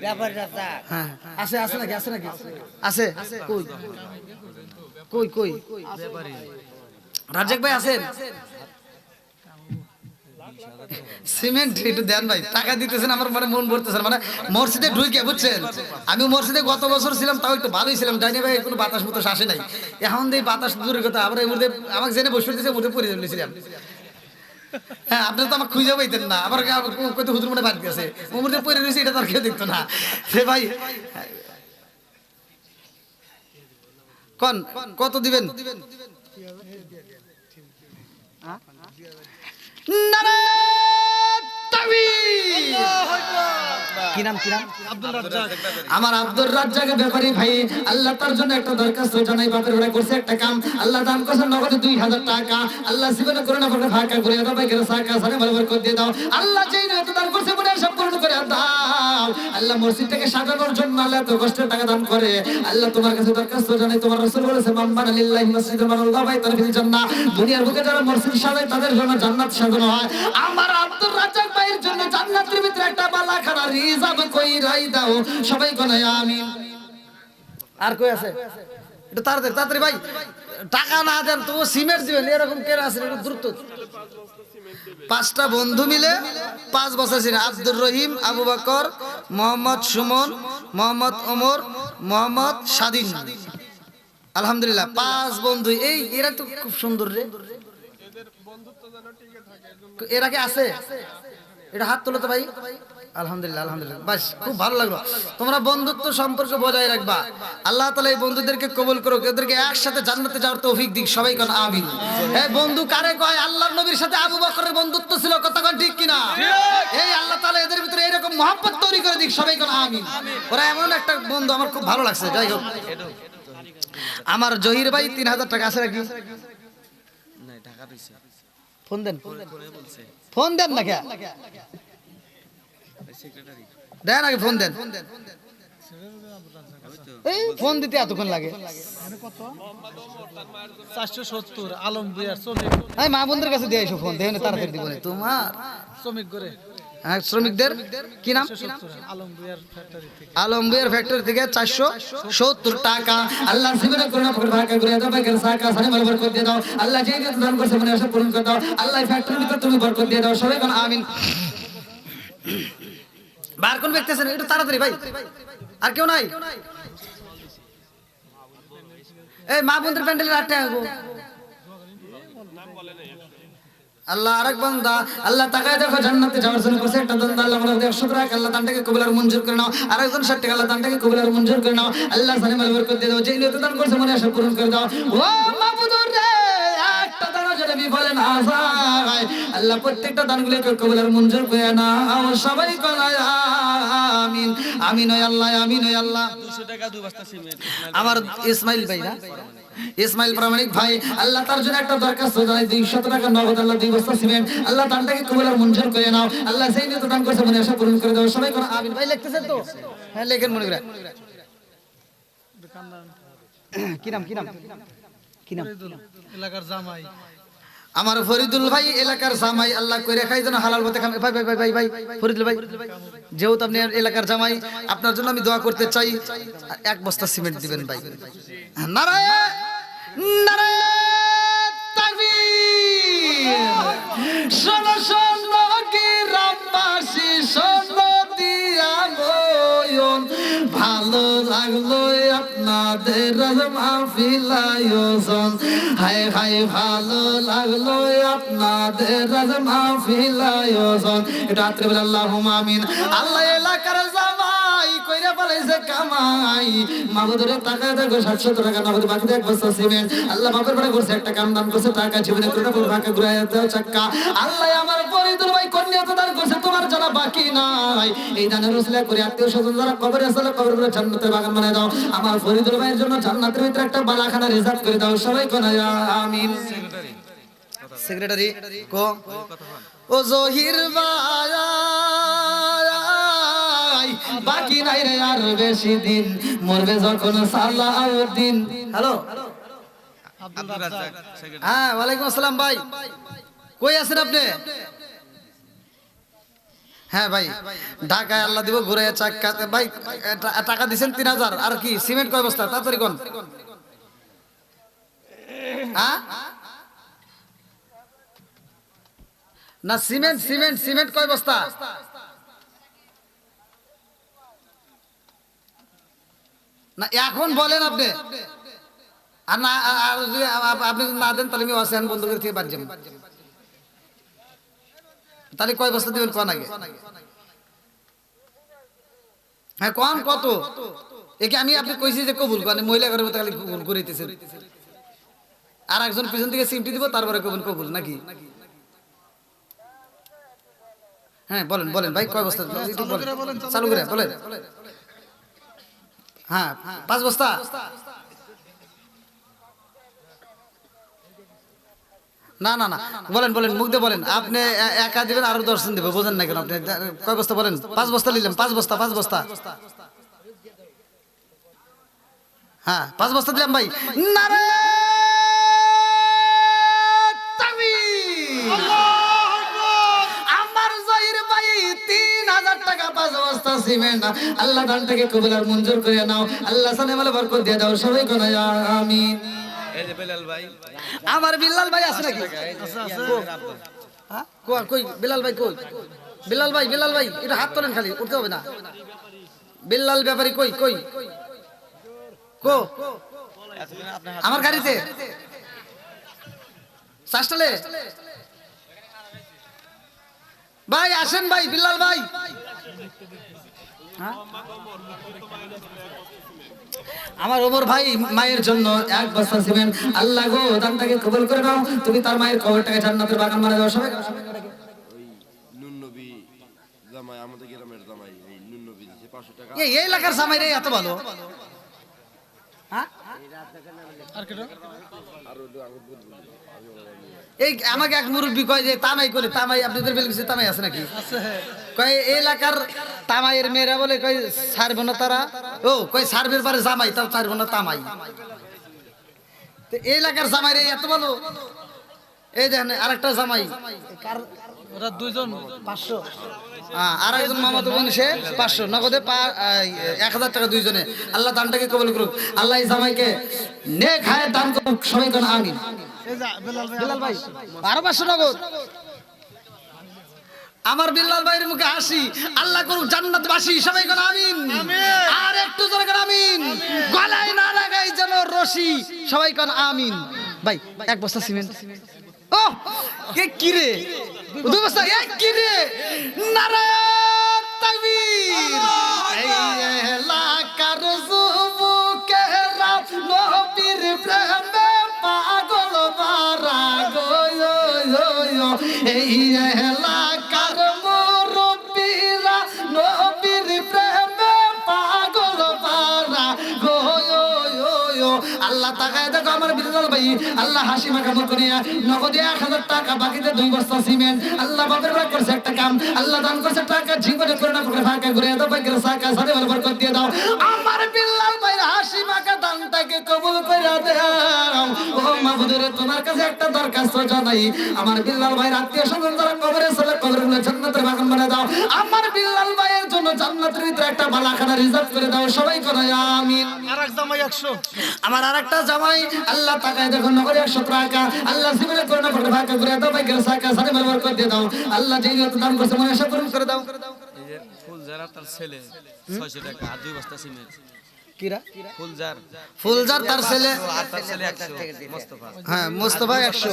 ব্যাপার রাত হ্যাঁ আছে নাকি আছে কই রাজাক ভাই আছেন সিমেন্ট একটু দেন ভাই টাকা দিতেছেন আমার মানে মন ভরতেছেন মানে মসজিদে ঢুকে বুঝছেন আমি মসজিদে গত বছর ছিলাম তাও একটু ভালোই ছিলাম জানি ভাই কোনো বাতাস মতো আসে নাই এখন দিয়ে বাতাস দূরের কথা আবার এই মুহূর্তে আমাকে জেনে বসে দিয়েছে মুহূর্তে পড়ে চলেছিলাম হ্যাঁ আপনি তো আমাকে খুঁজে পাইতেন না আবার কত হুজুর মনে বাদ গেছে ও মুহূর্তে পড়ে রয়েছে এটা তো আর কেউ দেখতো না সে ভাই কোন কত দিবেন নারায়ণ তাকবীর কি নাম আব্দুল রাজ্জাক আমার আব্দুর রাজ্জাকের ব্যাপারী ভাই আল্লাহ তার জন্য একটা দরখাস্ত জানাই বাপের ঘরে করছে একটা কাম আল্লাহ দান করছে নগদে 2000 টাকা আল্লাহ জীবনে করে না পড়ে ফাঁকা করে দাও ভাই করে সাকা সানে বরাবর করে দিয়ে দাও আল্লাহ যেই নিয়ত দান করছে মনে সব পূর্ণ করে দাও আল্লাহ মসজিদটাকে সাজানোর জন্য আল্লাহ তো কষ্টের টাকা দান করে আল্লাহ তোমার কাছে দরখাস্ত জানাই তোমার রাসূল বলেছে মান বানা লিল্লাহি মাসজিদান মানাল্লাহু বাইতান ফিল জান্নাহ দুনিয়ার বুকে যারা মসজিদ সাজায় তাদের জন্য জান্নাত সাজানো হয় আমার আব্দুর রাজ্জাক ভাইয়ের জন্য জান্নাতের ভিতরে একটা বালাখানা রিজার্ভ কই রাই দাও সবাই কোন আমিন আর কই আছে একটু তাড়াতাড়ি ভাই টাকা না দেন তো সিমেন্ট দিবেন এরকম কেন আছে একটু দ্রুত 5টা বন্ধু মিলে 5 বছর ছিল আব্দুর রহিম আবু বকর মোহাম্মদ সুমন মোহাম্মদ ওমর মোহাম্মদ স্বাধীন আলহামদুলিল্লাহ 5 বন্ধু এই এরা তো খুব সুন্দর রে এরা কি আছে এটা হাত তোলো তো ভাই আলহামদুলিল্লাহ বাস খুব ভালো লাগলো তোমরা বন্ধুত্ব সম্পর্ক বজায় রাখবা আল্লাহ তাআলা এই বন্ধুদেরকে কবুল করুক এদেরকে একসাথে জান্নাতে যাওয়ার তৌফিক দিক সবাই কোন আমিন এই বন্ধু কারে কয় আল্লাহর নবীর সাথে আবু বকরের বন্ধুত্ব ছিল কতক্ষণ ঠিক কিনা এই আল্লাহ তাআলা এদের ভিতরে এরকম মহব্বত তৈরি করে দিক সবাই কোন আমিন ওরা এমন একটা বন্ধু আমার খুব ভালো লাগছে যাই হোক আমার জহির ভাই 3000 টাকা আছে নাকি না টাকা রইছে ফোন দেন বলছে ফোন দেন না কে সেক্রেটারি দেন আগে ফোন দেন এই ফোন দিতে এতক্ষণ লাগে 470 আলম বিয়ার শ্রমিক এই মা বোনদের কাছে দিয়ে এসো ফোন দেখেন তাড়াতাড়ি দিব তোমার শ্রমিক করে হ্যাঁ শ্রমিকদের কি নাম আলম বিয়ার ফ্যাক্টরি থেকে আলমবিয়ার ফ্যাক্টরি থেকে 470 টাকা আল্লাহ জীবনে করুণা করে ভাগ করে দাও ভাই করে সাকা সানে বরকত করে দিয়ে দাও আল্লাহ যেই যত দান করছে মনে আশা পূরণ করে দাও আল্লাহ ফ্যাক্টরির ভিতর তুমি বরকত দিয়ে দাও সবাই কোন আমিন বার কোন ব্যক্তি আছেন একটু তাড়াতাড়ি ভাই আর কেউ নাই এই মা বোনদের প্যান্ডেলের 8 টাকা গো আল্লাহ আরেক বান্দা আল্লাহ তাকায় দেখো জান্নাতে যাওয়ার জন্য করছে একটা দান আল্লাহ আমাদের 100 টাকা আল্লাহ দানটাকে কবুল আর মঞ্জুর করে নাও আরেকজন 60 টাকা আল্লাহ দানটাকে কবুল আর মঞ্জুর করে নাও আল্লাহ সানে বরকত দিয়ে দাও যেই নিয়ত দান করছে মনে আশা পূরণ করে দাও ও মাবুদ রে একটা দান যদি বিফলে না যায় আল্লাহ প্রত্যেকটা দানগুলোকে কবুল আর মঞ্জুর করে নাও সবাই কোন আমিন আমিন ওয়া আল্লাহ আমিন ওয়া আল্লাহ 200 টাকা 2 বস্তা সিমেন্ট আমার ইসমাইল ভাই না ইসমাইল প্রামাণিক ভাই আল্লাহ তার জন্য একটা দরখাস্ত জানাই 200 টাকা নগদ আল্লাহ 2 বস্তা সিমেন্ট আল্লাহ দানটাকে কবুল আর মঞ্জুর করে নাও আল্লাহ সেই নিয়ত দান করছে মনে আশা পূরণ করে দাও সবাই কোন আমিন ভাই লিখতেছেন তো হ্যাঁ লেখেন মনে করে কি নাম ফরিদুল এলাকার জামাই আমার ফরিদুল ভাই এলাকার জামাই আল্লাহ কইরা খাই যেন হালাল পথে খাবে ভাই ফরিদুল ভাই যেহেতু আপনি এলাকার জামাই আপনার জন্য আমি দোয়া করতে চাই 1 বস্তা সিমেন্ট দিবেন ভাই নারায়ণ নারায়ণ তাকবীর শোনো শোনো গ্রামবাসী শোনো দিয়া বয়ন ভালো লাগলো আপনাদের মাহফিল আয়োজন হায় হায় ভালো লাগলো আপনাদের মাহফিল আয়োজন রাত্রিবেলা আল্লাহুম্মা আমিন আল্লাহ এলাকার জামাই কইরা বলেছে কামাই মাহবুদরে টাকা দেখো 700 টাকা নগদ বাকি এক বস্তা সিমেন্ট আল্লাহ বাপের পরে করছে একটা কাম দান করছে টাকা জীবনে করোনা পুরো ফাঁকা ঘুরায় দাও চাক্কা আল্লাহ আমার ফরিদুল ভাই কন্যা তো দান করছে তোমার জানা বাকি নাই এই দানের উসিলা করে আত্মীয় স্বজন যারা কবরে আছে কবর করে জান্নাতের বাগান বানায় দাও আমার ফরিদুল ভাইয়ের জন্য জান্নাতের ভিতরে একটা বালাখানা রিজার্ভ করে দাও সবাই কোন আমিন সেক্রেটারি কো ও জহির ভাই বাকি নাই রে আর বেশি দিন মরবে যখন সালাউদ্দিন হ্যালো আব্দুল রাজ্জাক সেক্রেটারি। হ্যাঁ ওয়ালাইকুম আসসালাম ভাই কই আছেন আপনি হ্যাঁ ভাই ঢাকায় আল্লাহ দিব ঘুরে চাক্কা ভাই টাকা দিছেন 3000 আর কি সিমেন্ট কয় বস্তা তাড়াতাড়ি কোন হ্যাঁ না সিমেন্ট সিমেন্ট সিমেন্ট কয় বস্তা না এখন বলেন আপনি আর না আর যদি আপনি না দেন তাহলে আমি আসেন বন্ধুদের থেকে বাড়ি যাবো তাহলে কয় বস্তা দিবেন কোন আগে হ্যাঁ কোন কত একে আমি আপনি কইছি যে কবুল করেন মহিলা ঘরের মতো খালি কবুল করিতেছেন আর একজন পিছন থেকে সিমটি দিব তারপরে কবুল কবুল নাকি হ্যাঁ বলেন বলেন ভাই কয় বস্তা একটু বলেন চালু করে বলেন হ্যাঁ 5 বস্তা না না না বলেন বলেন মুখ দিয়ে বলেন আপনি একা দিবেন আরো 10 জন দেবে বোঝেন না কেন আপনি কয় বস্তা বলেন 5 বস্তা নিলাম 5 বস্তা 5 বস্তা হ্যাঁ 5 বস্তা দিলাম ভাই নারে তাকবীর আমার জহির ভাই 3000 টাকা 5 বস্তা সিমেন্ট আল্লাহ দানটাকে কবুল আর মঞ্জুর করে নাও আল্লাহ সানে মালে বরকত দিয়ে দাও সবাই কোন আমিন এই যে বেলাল ভাই আমার বিল্লাল ভাই আছে নাকি হ্যাঁ কই বিল্লাল ভাই কই বিল্লাল ভাই এটা হাত তোলেন খালি উঠতে হবে না বিল্লাল ব্যাপারী কই কই কো আমার গাড়িতে চাষটালে ভাই আসেন ভাই বিল্লাল ভাই হ্যাঁ আমার ওমর ভাই মায়ের জন্য এক বস্তা সিমেন্ট আল্লাহ গো দানটাকে কবুল করে নাও তুমি তার মায়ের কবরটাকে জান্নাতের বাগান বানায় দাও সবাই নুন নবী জামাই আমাদের গ্রামের জামাই এই নুন নবী দিছে 500 টাকা এই এলাকার জামাই রে এত ভালো হ্যাঁ এই আমাকে এক মুরব্বি কয় যে তামাই করে তামাই আপনাদের বেল কিছু তামাই আছে নাকি কয় এই এলাকার তামাইয়ের মেয়েরা বলে কয় ছাড়বো না তারা ও কয় ছাড়বের পারে জামাই তাও ছাড়বো না তামাই তো এই এলাকার জামাই রে এত ভালো এই দেখেন আরেকটা জামাই ওরা দুইজন 500 আর একজন মামা তো বোন সে 500 নগদে 1000 টাকা দুইজনে আল্লাহ দানটাকে কবুল করুক আল্লাহ এই জামাইকে নেক হায়াত দান করুক সবাই কোন আমিন এই যা বিল্লাল ভাই আরো 500 নগদ আমার বিল্লাল ভাইয়ের মুখে হাসি আল্লাহ করুক জান্নাতবাসী সবাই কোন আমিন আর একটু জোরে কোন আমিন গলায় না লাগাই যেন রশি সবাই কোন আমিন ভাই এক বস্তা সিমেন্ট ও কে কি রে দুই বস্তা এক কি রে নারায়ণ তাকবীর এই এলাকার যুবকেরা নবীর প্রেমে পাগল মারা গো এই এলাকার মুরব্বিরা নবীর প্রেমে পাগল মারা গো আল্লাহ তাকায় দেখো আমার বিল্লাল ভাই আল্লাহ হাসি মাখা মুখ করিয়া নগদে 1000 টাকা বাকিতে 2 বস্তা সিমেন্ট আল্লাহ বাপের ভাগ করছে একটা কাম আল্লাহ দান করছে টাকা জীবনে করে না করে ফাঁকা ঘুরে দাও ভাগ্যের সাকা সারে বরকত দিয়ে দাও আমার বিল্লাল ভাই হাসি মাখা দানটা দানটাকে কবুল করে দাও। ও মাহবুবের তোমার কাছে একটা দরখাস্ত জানাই, আমার বিল্লাল ভাইয়ের আত্মীয় স্বজন যারা কবরে চলে কবরগুলো জান্নাতের বাগান বানিয়ে দাও। আমার বিল্লাল ভাইয়ের জন্য জান্নাতের ভিতরে একটা বালাখানা রিজার্ভ করে দাও। সবাই করে আমিন। আরেক জামাই 100 আমার আরেকটা জামাই আল্লাহ তাকায় দেখো নগরে 100 টাকা আল্লাহ জীবনে করে না পড়ে ভাগ করে দাও। ভাই গেল সাকা সারে বরকত দিয়ে দাও। আল্লাহ যেই নিয়ত দান করছে মনে আশা পূরণ করে দাও। এই যে ফুলজার আর তার ছেলে 600 টাকা আর 2 বস্তা সিমেন্ট। কিরা ফুলজার তার ছেলে আর তার ছেলে 100 মোস্তফা। হ্যাঁ মোস্তফা 100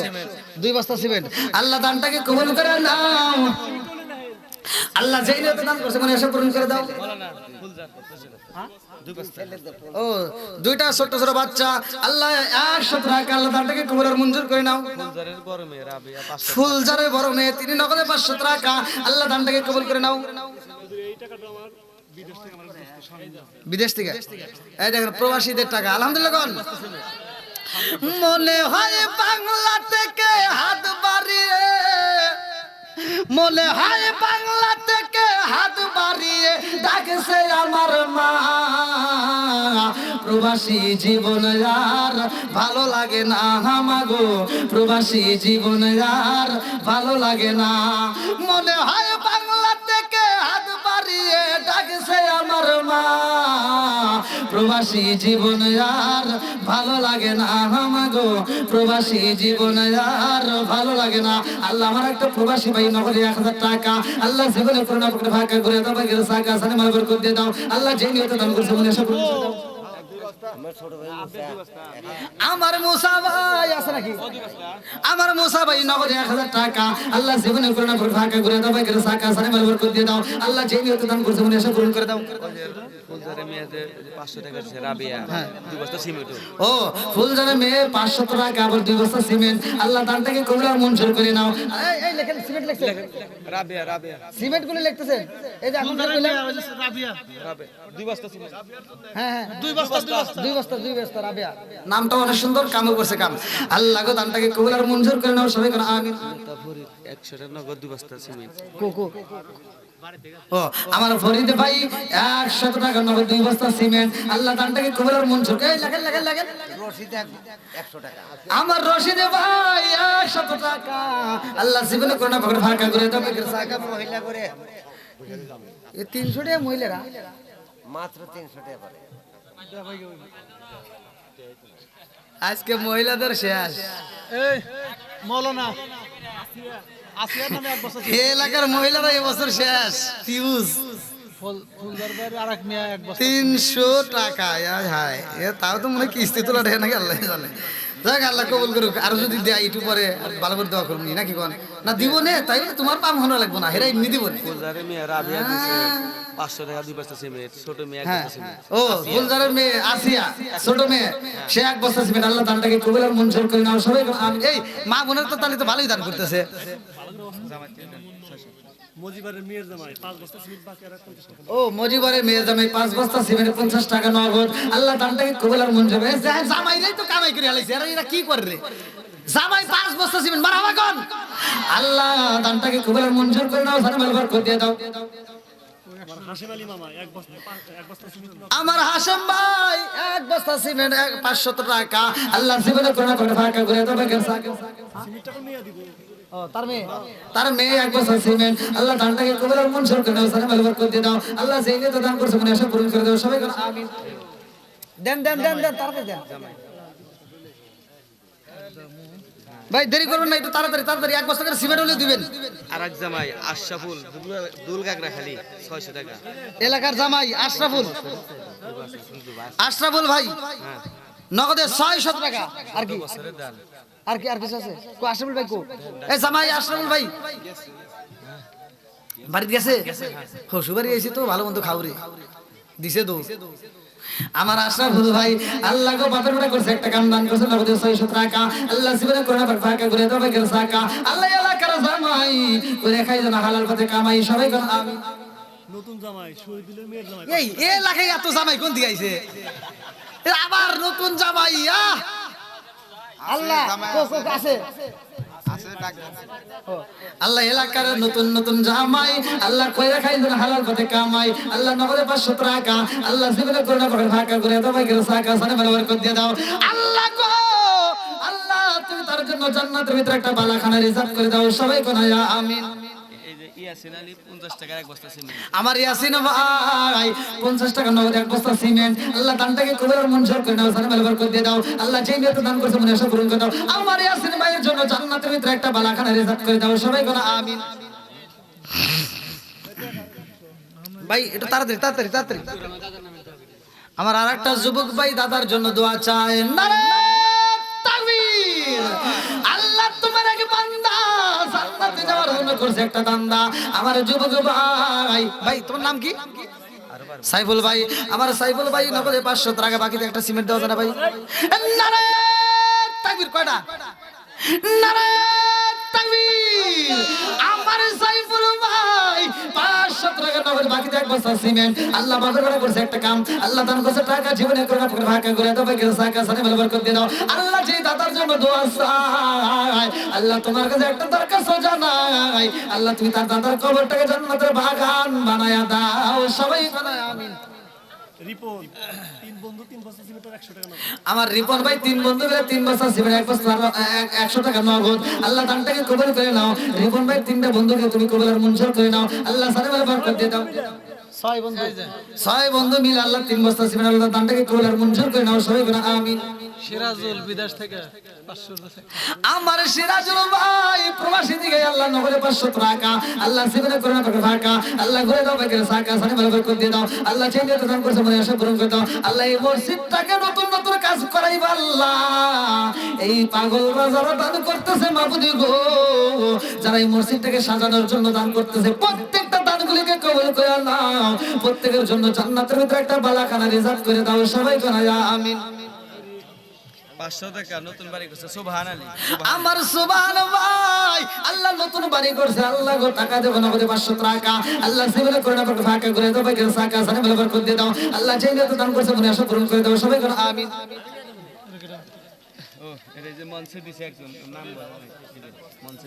2 বস্তা সিমেন্ট। আল্লাহ দানটাকে কবুল করে নাও। আল্লাহ যেই নিয়ত দান করছে মনে আশা পূরণ করে দাও। ফুলজার হ্যাঁ 2 বস্তা। ও দুইটা ছোট ছোট বাচ্চা আল্লাহ 100 টাকা আল্লাহ দানটাকে কবুল আর মঞ্জুর করে নাও। ফুলজারের বড় মেয়ে রাবিয়া 500। ফুলজারের বড় মেয়ে তিনি নগদে 500 টাকা আল্লাহ দানটাকে কবুল করে নাও। বিদেশ থেকে এই দেখেন প্রবাসীদের টাকা আলহামদুলিল্লাহ কোন মনে হয় বাংলা থেকে হাত বাড়িয়ে, মনে হয় বাংলা থেকে হাত বাড়িয়ে ডাকছে আমার মা। প্রবাসী জীবন আর ভালো লাগে না হামাগো, প্রবাসী জীবন আর ভালো লাগে না। মনে হয় বাংলা থেকে হাত বাড়িয়ে ডাকছে আমার মা। প্রবাসী জীবন আর ভালো লাগে না হামাগো, প্রবাসী জীবন আর ভালো লাগে না। আল্লাহ আমার একটা প্রবাসী ভাই নগদে 1000 টাকা আল্লাহ জীবনে করুণা করে ভাগা করে দাও। ভাই গেল সাকা সানে মাল বরকত দিয়ে দাও। আল্লাহ যেই নিয়ত দান করছে মনে আশা পূরণ করে দাও। আমার মুসা ভাই আছে নাকি? আমার মুসা ভাই নগদে 1000 টাকা আল্লাহ জীবনে করুণা করে ভাগা করে দাও। ভাই গেল সাকা সানে মাল বরকত দিয়ে দাও। আল্লাহ যেই নিয়ত দান করছে মনে আশা পূরণ করে দাও। ফুলজারের মেয়েতে 500 টাকা দিছে রাবিয়া 2 বস্তা সিমেন্ট। ও ফুলজারের মেয়ে 500 টাকা আবার 2 বস্তা সিমেন্ট আল্লাহ দানটাকে কবুল আর মঞ্জুর করে নাও। এই লেখেন সিমেন্ট লিখছেন রাবিয়া সিমেন্ট গুলো লিখতেছেন এই যে এখন যে কইলাম রাবিয়া 2 বস্তা সিমেন্ট। হ্যাঁ 2 বস্তা 2 বস্তা রাবিয়া নামটা অনেক সুন্দর কামও করছে কাম আল্লাহ গো দানটাকে কবুল আর মঞ্জুর করে নাও। সবাই করে আমিন। তারপরে 100 টাকা নগদ 2 বস্তা সিমেন্ট। ও আমার ফরিদ ভাই 100 টাকা নগদ 2 বস্তা সিমেন্ট আল্লাহ দানটাকে কবুল আর মঞ্জুর করে লাগেন। রশিদ 100 টাকা। আমার রশিদ ভাই 100 টাকা আল্লাহ জীবনে করোনা পকেট ফাঁকা করে দাও। টাকা মহিলা করে এই 300 টাকা মহিলারা মাত্র 300 টাকা করে। আজকে মহিলাদের শেষ। এই মৌলানা আসিয়া নামে 1 বছর এই এলাকার মহিলারা এবছর শেষ ফিউজ। ফুলদার ভাইয়ের আরেক মেয়ে 1 বছর 300 টাকা হায় এ তাও তো মনে হয় কিস্তি তোলা ঢে নাকি আল্লাহ জানে। যাক আল্লাহ কবুল করুক। আর যদি দেয় একটু পরে ভালো করে দেওয়া করবি নাকি কোন না দিব নে তাই তোমার পাম হনো লাগবো না হেরা এমনি দিব না। ফুলজারের মেয়ে রাবিয়া দিছে 500 টাকা 2 বস্তা সিমেন্ট। ছোট মেয়ে 1 বস্তা সিমেন্ট। ও ফুলজারের মেয়ে আসিয়া ছোট মেয়ে সে 1 বস্তা সিমেন্ট আল্লাহ দানটাকে কবুল আর মঞ্জুর করে নাও। সবাই আমিন। এই মা বোনের তো তাহলে তো ভালোই দান করতেছে। ও মজিবরের মেয়ের জামাই 5 বস্তা সিমেন্ট 50 টাকা নগদ আল্লাহ দানটাকে কবুল আর মঞ্জুর করে। জামাইরাই তো কামাই করে আলাইছে আর এরা কি করে রে? জামাই 5 বস্তা সিমেন্ট মারহাবা কোন আল্লাহ দানটাকে কবুল আর মঞ্জুর করে নাও। জানে বরকত দিয়ে দাও। আমার হাশেম ভাই 1 বস্তা সিমেন্ট 500 টাকা আল্লাহ জীবনে করোনা করে ফাঁকা করে দাও। তার মেয়ে 1 বস্তা সিমেন্ট আল্লাহ দানটাকে কবুল আর মঞ্জুর করে নাও। জানে বরকত দিয়ে দাও। আল্লাহ যেই নিয়ত দান করছে মনে আশা পূরণ করে দাও। সবাই করে আমিন। দেন তাড়াতাড়ি দেন ভাই দেরি করবেন না একটু তাড়াতাড়ি 1 বস্তা করে সিমেন্ট হলে দিবেন। আরেক জামাই আশরাফুল দুলগাগরা খালি 600 টাকা। এলাকার জামাই আশরাফুল ভাই নগদে 600 টাকা। আর কি আর কিছু আছে কো আশরাফুল ভাই কো এই জামাই আশরাফুল ভাই বাড়ি গেছে শ্বশুরবাড়ি এসে তো ভালো মন্দ খাওরে দিছে তো। আমার আশরাফুল ভাই আল্লাহ গো বাপের বেটা করছে একটা কাম দান করছে নগদে 600 টাকা আল্লাহ জীবনে করোনা ফাঁকা করে দাও। গেল সাকা আল্লাহ এলাকার জামাই করে খাই যেন হালাল পথে কামাই। সবাই করে আমিন। নতুন জামাই শহীদুলের মেয়ের জামাই এই এলাকায় এত জামাই কোন দিকে আইছে? আবার নতুন জামাই আল্লাহ আছে আল্লাহ এলাকার নতুন নতুন জামাই আল্লাহ কইরা খাই যেন হালাল পথে কামাই আল্লাহ নগদে 500 টাকা আল্লাহ জীবনে করোনা পথে ফাঁকা করে দাও ভাই সাকা সানে বরকত দিয়ে দাও আল্লাহ গো আল্লাহ তুমি তার জন্য জান্নাতের ভিতরে একটা বালাখানা রিজার্ভ করে দাও সবাই কোন আমিন এই যে ইয়াসিন আলী 50 টাকার এক বস্তা সিমেন্ট আমার ইয়াসিন ভাই 50 টাকা নগদ এক বস্তা সিমেন্ট আল্লাহ দানটাকে কবুল আর মঞ্জুর করে নাও সানে বরকত দিয়ে দাও আল্লাহ যেই নিয়ত দান করছে মনে আশা পূরণ করে দাও আমার ইয়াসিন ভাইয়ের জন্য জান্নাতের ভিতরে একটা বালাখানা রিজার্ভ করে দাও সবাই কোন আমিন ভাই এটা তাড়াতাড়ি তাড়াতাড়ি তাড়াতাড়ি আমার আরেকটা যুবক ভাই দাদার জন্য দোয়া চায় নারে তাকবীর আল্লাহ তোমার এক বান্দা জান্নাতে যাওয়ার জন্য করছে একটা দান্দা আমার যুবক ভাই ভাই তোমার নাম কি সাইফুল ভাই আমার সাইফুল ভাই নগদে 500 টাকা বাকিতে একটা সিমেন্ট দাও না ভাই নারে তাকবীর কয়টা নারে তাকবীর আমার সাইফুল ভাই 500 টাকা নগদ বাকিতে এক বস্তা সিমেন্ট আল্লাহ বাজার করে করছে একটা কাম আল্লাহ দান করছে টাকা জীবনে করোনা পকেট ভাগ করে দাও ভাই সাকা সানে বরকত দিয়ে দাও আল্লাহ যে দাদার জন্য দোয়া চাই আল্লাহ তোমার কাছে একটা দরখাস্ত জানাই আল্লাহ তুমি তার দাদার কবরটাকে জান্নাতের বাগান বানায়া দাও সবাই বানায় আমিন আমার রিপন ভাই 3 বন্ধু মিলে 3 বস্তা সিমেন্ট এক বস্তা 100 টাকা নগদ আল্লাহ দানটাকে কবুল করে নাও রিপন ভাই 3টা বন্ধুকে তুমি কবুল আর মঞ্জুর করে নাও আল্লাহ সানে বরকত দিয়ে দাও 6 বন্ধু মিলে আল্লাহ 3 বস্তা সিমেন্ট আল্লাহ দানটাকে কবুল আর মঞ্জুর করে নাও সবাই বলে আমিন সিরাজুল বিদেশ থেকে 500 টাকা আমার সিরাজুল ভাই প্রবাসী দিকে আল্লাহ নগরে 500 টাকা আল্লাহ জীবনে করোনা পকেট ফাঁকা আল্লাহ ঘুরে দাও ভাই সাকা সানে বরকত দিয়ে দাও আল্লাহ চেয়ে দিয়ে দান করছে মনে আশা পূরণ করে দাও আল্লাহ এই মসজিদটাকে নতুন নতুন কাজ করাইবা আল্লাহ এই পাগল বাজারও দান করতেছে মাবুদি গো যারা এই মসজিদটাকে সাজানোর জন্য দান করতেছে প্রত্যেকটা দানগুলিকে কবুল করে নাও প্রত্যেকের জন্য জান্নাতের ভিতরে একটা বালাখানা রিজার্ভ করে দাও সবাই কোন আমিন 500 টাকা নতুন বাড়ি করছে সুবহান আলী আমার সুবহান ভাই আল্লাহ নতুন বাড়ি করছে আল্লাহ গো টাকা দেব না 500 টাকা আল্লাহ জীবনে করোনা পকেট ফাঁকা করে দাও ভাই সাকা সানে বরকত দিয়ে দাও আল্লাহ যে নিয়ত দান করছে মনে আশা পূরণ করে দাও সবাই কোন আমিন ও এটা যে মনসে দিছে একজন নাম বলা মনসে